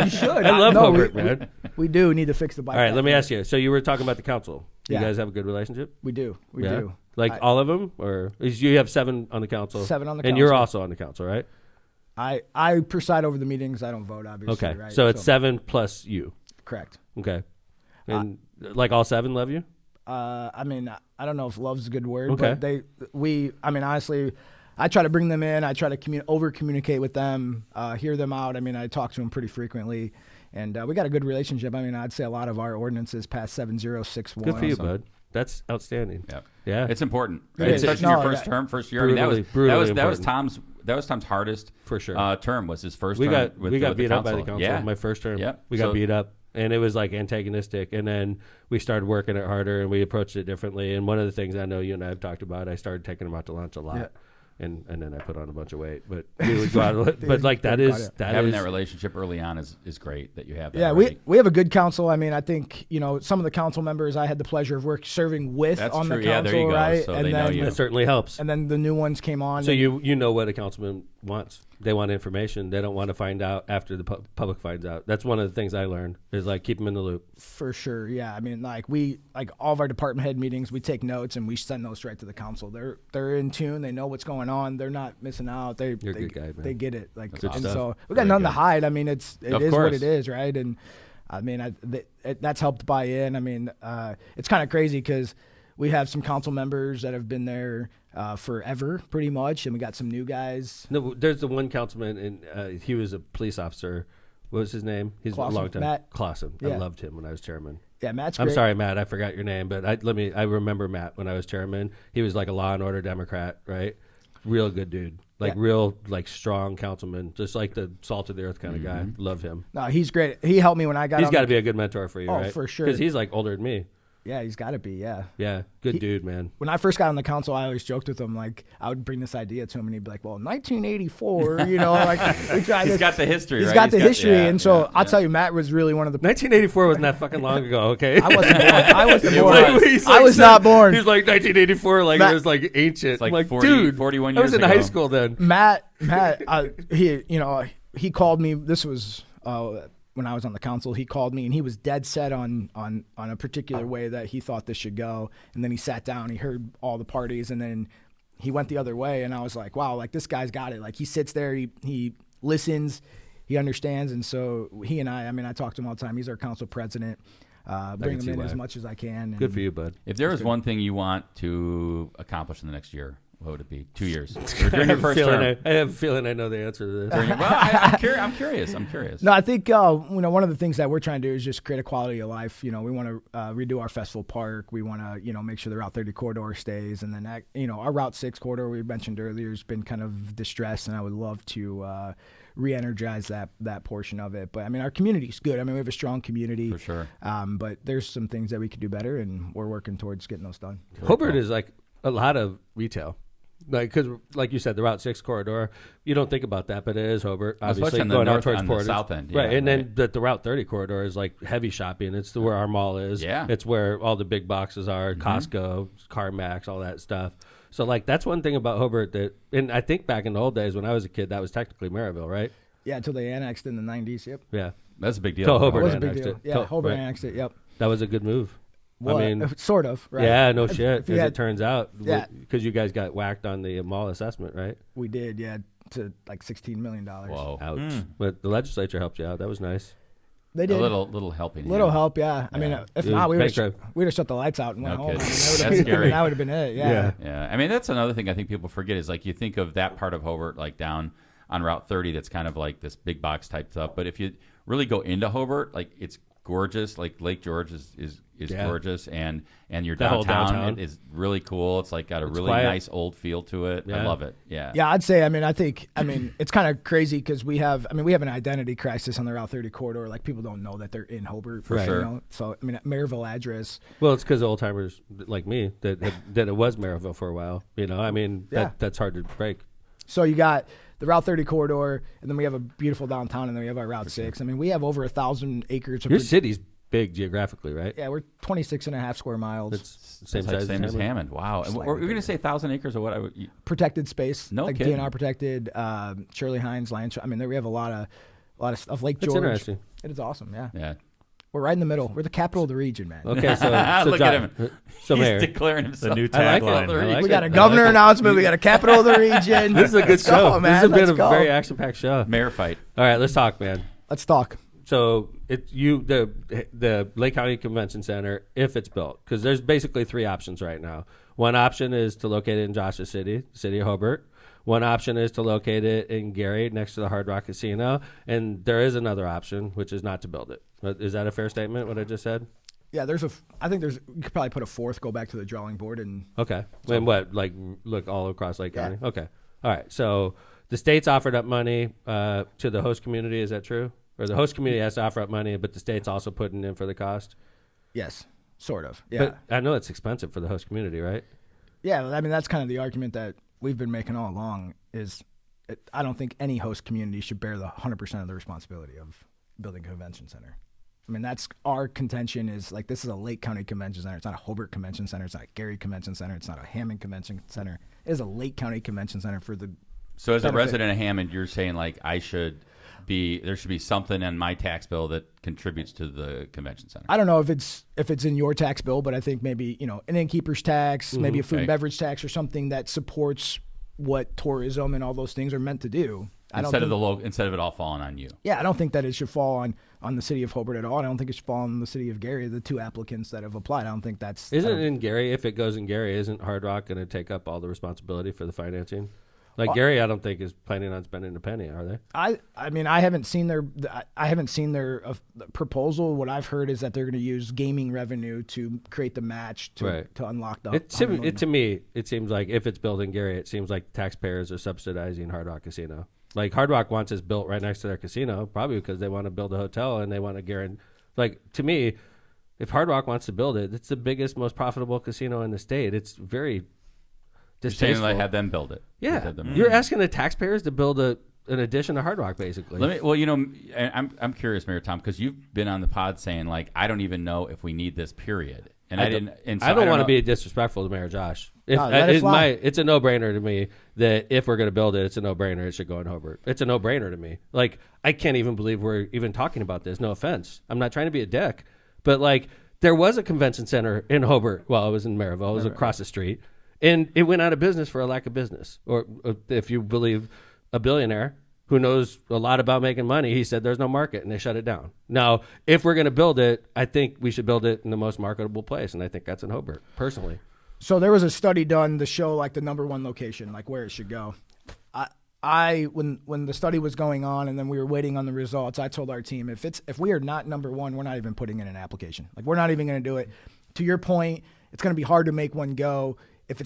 You should. I love No, Hobart, man. We do need to fix the bike. All right, path. let me ask you. So you were talking about the council. You Yeah. guys have a good relationship? We do. We Yeah? do. Like I- all of them, or you have 7 on the council? 7 on the and you're council. also on the council, right? I preside over the meetings. I don't vote, obviously. Okay, Right? so it's 7 plus you. Correct. Okay, and like all 7 love you? I mean, I don't know if love's a good word, Okay. but I mean, honestly, I try to bring them in. I try to over communicate with them, hear them out. I mean, I talk to them pretty frequently, and we got a good relationship. I mean, I'd say a lot of our ordinances pass 7061. Good for you, so- bud. That's outstanding. Yeah. Yeah. It's important, It right? is. Especially No, your first yeah. term, first year. I mean, that was Brutally that was important. Tom's hardest For sure. term was his first we term. got with we the, got with the beat up by the council. council. Yeah. My first term. Yep. We got So- beat up, and it was like antagonistic. And then we started working it harder, and we approached it differently. And one of the things I know you and I have talked about, I started taking them out to lunch a lot. Yeah. And then I put on a bunch of weight, but we would go out. But like that is Having that relationship early on is great that you have that. Yeah, already. we have a good council. I mean, I think some of the council members I had the pleasure of serving with That's on true. the Yeah, council, there you go. right? So and they then know you. that certainly helps. and then the new ones came on. So and- you know what a councilman wants. They want information. They don't want to find out after the public finds out. That's one of the things I learned is like keep them in the loop. For sure, yeah. I mean, like all of our department head meetings, we take notes and we send those right to the council. They're in tune. They know what's going on. They're not missing out. You're a good guy, man. They get it. Like, Good and stuff. so we got Very nothing to good. hide. I mean, it Of is course. what it is, right? And I mean, that's helped buy in. I mean, it's kind of crazy because we have some council members that have been there forever, pretty much, and we got some new guys. No, there's the one councilman, and he was a police officer. What was his name? He's Clausen. a long time. Matt. Clausen. I Yeah. loved him when I was chairman. Yeah, Matt's I'm great. sorry, Matt. I forgot your name, but I remember Matt when I was chairman. He was like a law and order Democrat, right? Real good dude, like Yeah. real like strong councilman, just like the salt of the earth kind of guy. Love him. No, he's great. He helped me when I got. He's on got the- to be a good mentor for you, Oh, right? for sure. Because he's like older than me. Yeah, he's got to be. Yeah. Yeah, good dude, man. When I first got on the council, I always joked with him, like, I would bring this idea to him, and he'd be like, well, 1984, like, we tried He's this. got the history. He's right? got the history, yeah, and so yeah, I'll yeah. tell you, Matt was really one of the. 1984 wasn't that fucking long ago, okay? I wasn't born. I wasn't It born. was. He's I was said- not born. He's like 1984, like Matt- it was like ancient. It's like I'm like 40 dude, 41 I was years in high ago. school then. Matt, he called me. This was when I was on the council. He called me, and he was dead set on a particular way that he thought this should go. And then he sat down, he heard all the parties, and then he went the other way. And I was like, wow, like this guy's got it. Like he sits there, he listens, he understands. And so he and I talk to him all the time. He's our council president. Bring see him in why. as much as I can. Good for you, bud. If there was one thing you want to accomplish in the next year, what would it be? 2 years. Or during your first term. I have a feeling I know the answer to this. Well, I'm curious. I'm curious. No, I think one of the things that we're trying to do is just create a quality of life. We want to redo our festival park. We want to make sure the Route 30 corridor stays, and then our Route 6 corridor we mentioned earlier has been kind of distressed, and I would love to re-energize that portion of it. But I mean, our community's good. I mean, we have a strong community For sure. But there's some things that we could do better, and we're working towards getting those done. Hobart is like a lot of retail. Like, because, like you said, the Route 6 corridor, you don't think about that, but it is Hobart. Obviously, Especially on the going out north- towards on the Portage. south end, right? yeah, And right. then the Route 30 corridor is like heavy shopping. It's where our mall is. Yeah. It's where all the big boxes are, Mm-hmm. Costco, CarMax, all that stuff. So, like, that's one thing about Hobart that, and I think back in the old days when I was a kid, that was technically Maryville, right? Yeah, until they annexed in the 90s. Yep. Yeah. That's a big deal. So It Hobart was a big annexed deal. it. Yeah, To- Hobart right. annexed it. Yep. That was a good move. Well, I mean, sort of. Right. yeah, no If- shit. if you As had- it turns out, Yeah. because you guys got whacked on the mall assessment, right? We did. Yeah, to like $16 million. Whoa. Ouch. Hmm. But the legislature helped you out. That was nice. They A did. little helping. Little hand. help, yeah. I mean, Yeah. if It not, was we'd have bankrupt. shut the lights out and went No home. I mean, kidding. that That's scary. That would have been it. Yeah. Yeah, I mean that's another thing I think people forget is like you think of that part of Hobart like down on Route 30 that's kind of like this big box type stuff, but if you really go into Hobart, like it's gorgeous. Like Lake George is Yeah. gorgeous, and your That whole downtown downtown. is really cool. It's like got a It's really quiet. nice old feel to it. I Yeah. love it. Yeah. Yeah, I'd say. I mean, it's kind of crazy because we have an identity crisis on the Route 30 corridor. Like people don't know that they're in Hobart. For sure. You know? So I mean, Maryville address. Well, it's because old timers like me that it was Maryville for a while. You know, I mean, Yeah. that's hard to break. So you got the Route 30 corridor, and then we have a beautiful downtown, and then we have our Route 6. I mean, we have over 1,000 acres. Of Your city's big geographically, right? Yeah, we're 26.5 square miles. It's same It's like size same as Hammond. Hammond. Wow. And Slightly we're going to bigger. say 1,000 acres or what? Protected space. No like kidding. DNR protected. Shirley Hines, Lion. I mean, we have a lot of stuff. Lake That's George. interesting. It is awesome. Yeah. Yeah. We're right in the middle. We're the capital of the region, man. Okay, so Look at him. So He's Mayor, declaring The himself. new I like it. tagline. I like We it. got I a like governor it. announcement. We got a capital of the region. This is a good Let's show. go, man. This has been Let's a go. very action-packed show. Mayor fight. All right, let's talk, man. Let's talk. So the Lake County Convention Center, if it's built, because there's basically three options right now. One option is to locate it in Josh's city, the city of Hobart. One option is to locate it in Gary, next to the Hard Rock Casino, and there is another option, which is not to build it. Is that a fair statement? What I just said? Yeah, I think you could probably put a fourth, go back to the drawing board, and Okay. And what? Like look all across Lake Yeah. County? Okay. All right. So the state's offered up money to the host community. Is that true? Or the host community has to offer up money, but the state's also putting in for the cost? yes, sort of. Yeah. But I know it's expensive for the host community, right? Yeah, I mean, that's kind of the argument that we've been making all along is I don't think any host community should bear the 100% of the responsibility of building a convention center. I mean, that's our contention is like this is a Lake County Convention Center. It's not a Hobart Convention Center. It's not a Gary Convention Center. It's not a Hammond Convention Center. It is a Lake County Convention Center for the So as a benefit. resident of Hammond, you're saying like there should be something in my tax bill that contributes to the convention center. I don't know if it's in your tax bill, but I think maybe, an innkeeper's tax, maybe a food Okay. and beverage tax or something that supports what tourism and all those things are meant to do. Instead of it all falling on you. Yeah, I don't think that it should fall on the city of Hobart at all. I don't think it should fall on the city of Gary, the two applicants that have applied. I don't think that's... Isn't it in Gary? If it goes in Gary, isn't Hard Rock going to take up all the responsibility for the financing? Like Gary, I don't think is planning on spending a penny, are they? I mean, I haven't seen their proposal. What I've heard is that they're going to use gaming revenue to create the match to unlock the... To me, it seems like if it's built in Gary, it seems like taxpayers are subsidizing Hard Rock Casino. Like Hard Rock wants this built right next to their casino, probably because they want to build a hotel and they want to guarantee. Like to me, if Hard Rock wants to build it, it's the biggest, most profitable casino in the state. It's very You're saying distasteful. like have them build it. Yeah, Have them- you're asking the taxpayers to build an addition to Hard Rock, basically. I'm curious, Mayor Tom, because you've been on the pod saying like I don't even know if we need this period, and I didn't. And so I don't want know- to be disrespectful to Mayor Josh. let it fly. It's a no-brainer to me that if we're going to build it, it's a no-brainer. It should go in Hobart. It's a no-brainer to me. Like I can't even believe we're even talking about this. No offense. I'm not trying to be a dick, but like there was a convention center in Hobart. Well, it was in Maryville. It was across the street, and it went out of business for a lack of business. Or if you believe a billionaire who knows a lot about making money, he said there's no market, and they shut it down. Now, if we're going to build it, I think we should build it in the most marketable place, and I think that's in Hobart, personally. So there was a study done to show like the number one location, like where it should go. When the study was going on and then we were waiting on the results, I told our team if we are not number one, we're not even putting in an application. Like we're not even going to do it. To your point, it's going to be hard to make one go. If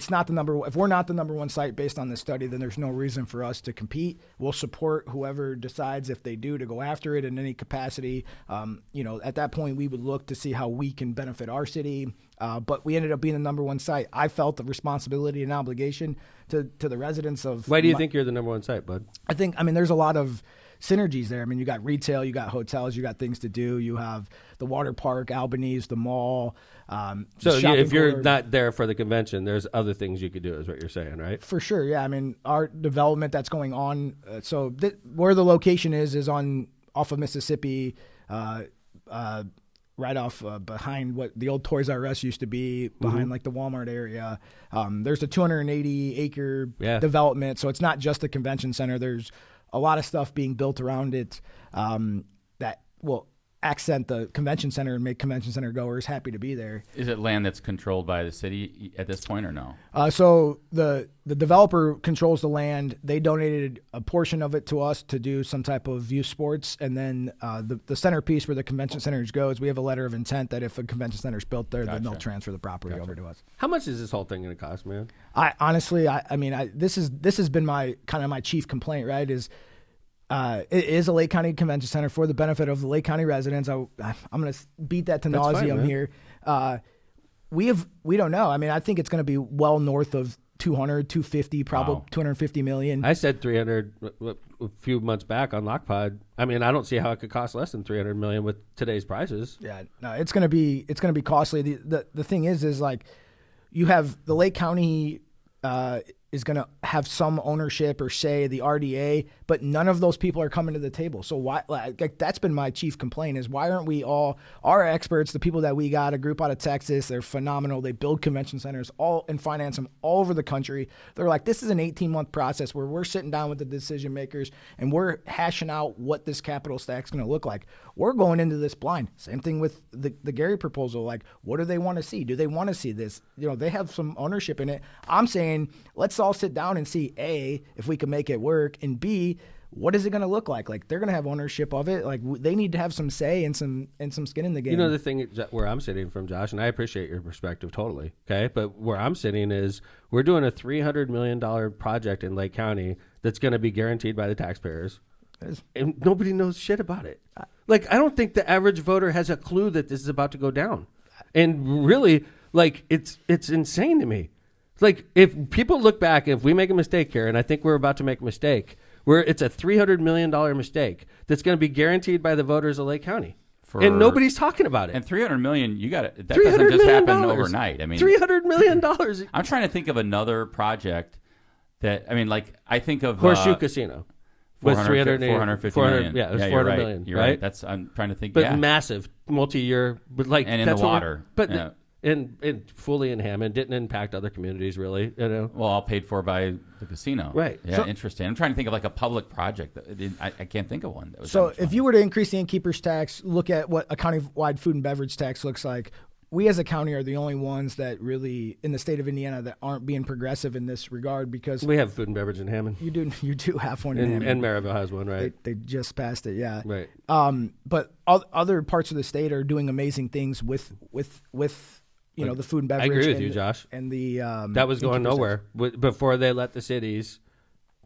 we're not the number one site based on this study, then there's no reason for us to compete. We'll support whoever decides if they do to go after it in any capacity. At that point, we would look to see how we can benefit our city. But we ended up being the number one site. I felt the responsibility and obligation to the residents of. Why do you think you're the number one site, bud? There's a lot of synergies there. I mean, you got retail, you got hotels, you got things to do. You have the water park, Albanese, the mall. So if you're corridor. not there for the convention, there's other things you could do, is what you're saying, right? For sure, yeah. I mean, our development that's going on. Where the location is on off of Mississippi, right off behind what the old Toys R Us used to be, behind like the Walmart area. There's a 280-acre development, so it's not just a convention center. There's a lot of stuff being built around it that will accent the convention center and make convention center goers happy to be there. Is it land that's controlled by the city at this point or no? So the developer controls the land. They donated a portion of it to us to do some type of youth sports. And then the centerpiece where the convention centers goes, we have a letter of intent that if a convention center is built there, then they'll transfer the property over to us. How much is this whole thing going to cost, man? I honestly, this has been my kind of my chief complaint, right? It is a Lake County Convention Center for the benefit of the Lake County residents. I'm going to beat that to nauseum here. We don't know. I mean, I think it's going to be well north of 200, 250, probably 250 million. I said 300 a few months back on Lockpod. I mean, I don't see how it could cost less than 300 million with today's prices. Yeah, no, it's going to be costly. The thing is like you have the Lake County is going to have some ownership or say the RDA, but none of those people are coming to the table. So why? Like that's been my chief complaint is why aren't we all our experts, the people that we got, a group out of Texas, they're phenomenal. They build convention centers all and finance them all over the country. They're like, this is an 18-month process where we're sitting down with the decision makers and we're hashing out what this capital stack is going to look like. We're going into this blind. Same thing with the Gary proposal. Like, what do they want to see? Do they want to see this? You know, they have some ownership in it. I'm saying let's all sit down and see A, if we can make it work, and B, what is it going to look like? Like they're going to have ownership of it. Like they need to have some say and some skin in the game. You know, the thing where I'm sitting from, Josh, and I appreciate your perspective totally. Okay. But where I'm sitting is we're doing a $300 million project in Lake County that's going to be guaranteed by the taxpayers. And nobody knows shit about it. Like, I don't think the average voter has a clue that this is about to go down. And really, like, it's insane to me. Like, if people look back, if we make a mistake here, and I think we're about to make a mistake, where it's a $300 million mistake that's going to be guaranteed by the voters of Lake County. And nobody's talking about it. And $300 million, you got it. That doesn't just happen overnight. I mean, $300 million. I'm trying to think of another project that, I mean, like, I think of Horseshoe Casino. Was 450 million. Yeah, it was 400 million. You're right. That's I'm trying to think. But massive, multi-year, but like and in the water. But and fully in Hammond, didn't impact other communities really. You know, well, all paid for by the casino. Right. Yeah, so, interesting. I'm trying to think of like a public project. I can't think of one. That was so if you were to increase the innkeeper's tax, look at what a county-wide food and beverage tax looks like. We as a county are the only ones that really, in the state of Indiana, that aren't being progressive in this regard because we have food and beverage in Hammond. You do have one in Hammond. And Maryville has one, right? They just passed it, yeah. Right. But other parts of the state are doing amazing things with you know, the food and beverage. I agree with you, Josh. And the that was going nowhere before they let the cities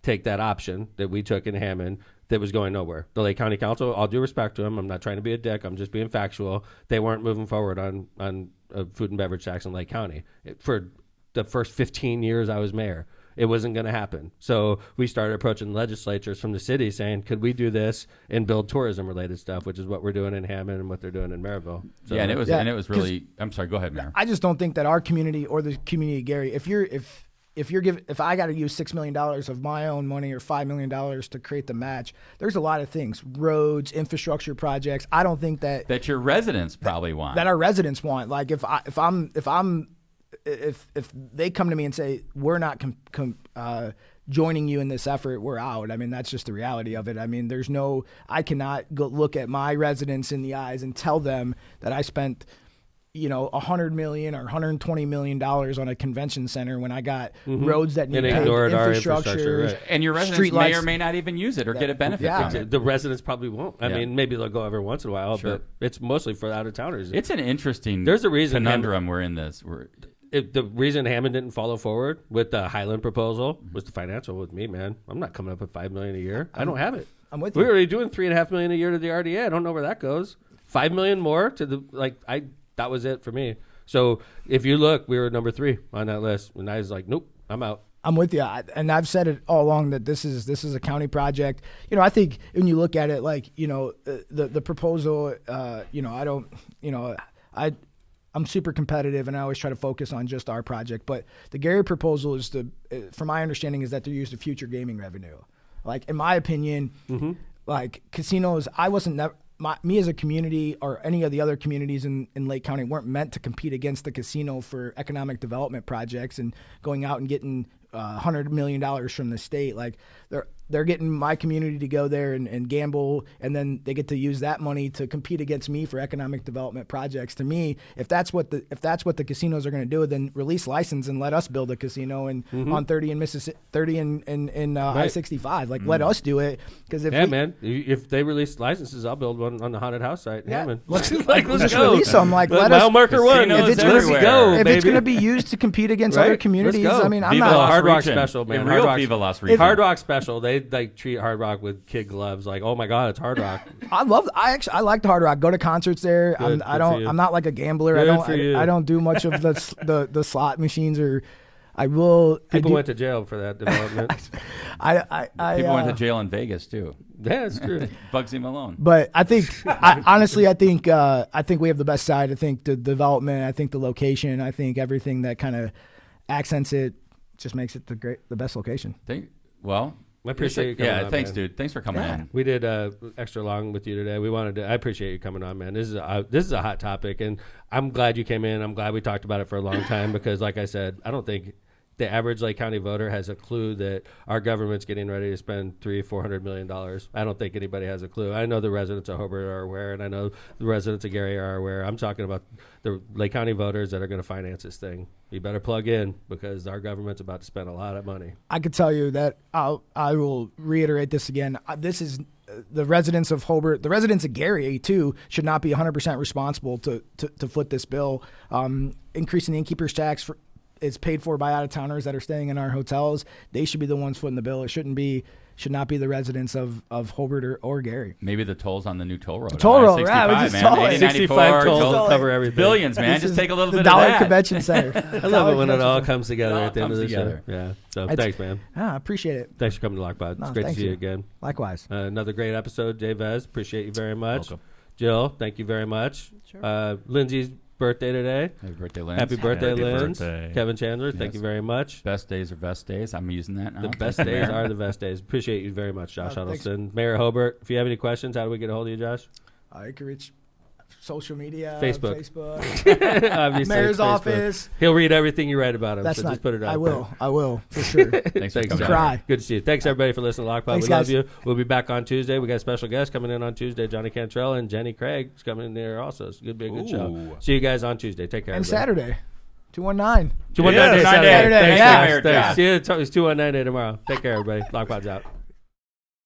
take that option that we took in Hammond. That was going nowhere. The Lake County Council, all due respect to them, I'm not trying to be a dick, I'm just being factual. They weren't moving forward on a food and beverage tax in Lake County. For the first 15 years I was mayor, it wasn't going to happen. So we started approaching legislatures from the city saying, could we do this and build tourism-related stuff, which is what we're doing in Hammond and what they're doing in Maryville. So, yeah, and it was really, I'm sorry, go ahead, Mayor. I just don't think that our community or the community of Gary, if I got to use $6 million of my own money or $5 million to create the match, there's a lot of things, roads, infrastructure projects. I don't think that your residents probably want, that our residents want. Like if they come to me and say we're not joining you in this effort, we're out. I mean, that's just the reality of it. I mean, I cannot go look at my residents in the eyes and tell them that I spent, you know, $100 million or $120 million on a convention center when I got roads that need paved, infrastructure, right. And your residents may or may not even use it or get a benefit from it. The residents probably won't. I mean, maybe they'll go every once in a while, but it's mostly for out-of-towners. It's an interesting There's a reason conundrum we're in this. The reason Hammond didn't follow forward with the Highland proposal was the financial with me, man. I'm not coming up with $5 million a year. I don't have it. I'm with you. We're already doing $3.5 million a year to the RDA. I don't know where that goes. $5 million more to the that was it for me. So if you look, we were number 3 on that list, and I was like, nope, I'm out. I'm with you, and I've said it all along that this is a county project. You know, I think when you look at it, like, you know, the proposal, you know, I don't, you know, I'm super competitive, and I always try to focus on just our project. But the Gary proposal is from my understanding, is that they're used to future gaming revenue. Like, in my opinion, like casinos, me as a community or any of the other communities in Lake County weren't meant to compete against the casino for economic development projects and going out and getting $100 million from the state. Like they're getting my community to go there and gamble, and then they get to use that money to compete against me for economic development projects. To me, if that's what the casinos are going to do, then release license and let us build a casino on 30 in Mississippi, 30 in I-65. Like let us do it, because if they release licenses, I'll build one on the haunted house site. Yeah, Hammond. let's go. Release them. Like let mile us. marker one. If it's everywhere. go, if baby. it's going to be used to compete against other communities, Let's go. I mean, I'm Viva not. Las Hard Rock Region. special, man. In Hard real Rock's- Viva Las Region. Hard Rock special. They like treat Hard Rock with kid gloves. Like, oh my God, it's Hard Rock. I like the Hard Rock. Go to concerts there. Good for you. I'm not like a gambler. Good for you. I don't do much of the slot machines, or I will. People went to jail for that development. People went to jail in Vegas too. Yeah, it's true. Bugsy Malone. But I think, honestly, I think we have the best side. I think the development. I think the location. I think everything that kind of accents it just makes it the best location. I appreciate you coming on, thanks, man. dude. Thanks for coming in. We did extra long with you today. I appreciate you coming on, man. This is a hot topic, and I'm glad you came in. I'm glad we talked about it for a long time because, like I said, I don't think the average Lake County voter has a clue that our government's getting ready to spend $400 million. I don't think anybody has a clue. I know the residents of Hobart are aware, and I know the residents of Gary are aware. I'm talking about the Lake County voters that are going to finance this thing. You better plug in because our government's about to spend a lot of money. I could tell you that I will reiterate this again. This is the residents of Hobart, the residents of Gary too, should not be 100% responsible to foot this bill. Increasing the innkeeper's tax is paid for by out-of-towners that are staying in our hotels. They should be the ones footing the bill. It should not be the residents of Hobart or Gary. Maybe the tolls on the new toll road. Toll road, I-65, yeah, we just man. saw it. 65 tolls will cover everything. Billions, man. Just take a little bit of Dollar that. Convention Center. I love it when it all comes together at the end of the show. together. Yeah. So thanks, man. I appreciate it. Thanks for coming to Lockpod. It's great to see you again. Likewise. Another great episode, Jay Vez. Appreciate you very much. Welcome. Jill, thank you very much. Sure. Lindsay's birthday today. Happy birthday, Lance. Happy birthday, Happy Linz. birthday. Kevin Chandler, thank Yes. you very much. Best days are best days. I'm using that now. The best days are the best days. Appreciate you very much, Josh Thanks. Huddlestun. Mayor Hobart, if you have any questions, how do we get a hold of you, Josh? You can reach social media, Facebook. Obviously, Mayor's it's Facebook. office. He'll read everything you write about him, That's so not. just put it out I there. will for sure. Thanks for coming. Josh. Cry. Good to see you. Thanks, everybody, for listening to Lockpod. Thanks, We love guys. you. We'll be back on Tuesday. We got a special guest coming in on Tuesday, Johnny Cantrell, and Jenny Craig is coming in there also. It's going to be a good show. Ooh. See you guys on Tuesday. Take care, And everybody. Saturday, 219. 219 Yeah, Saturday. Saturday, Thanks, yeah. guys. Thanks. See you. It's 219 tomorrow. Take care, everybody. Lockpod's out.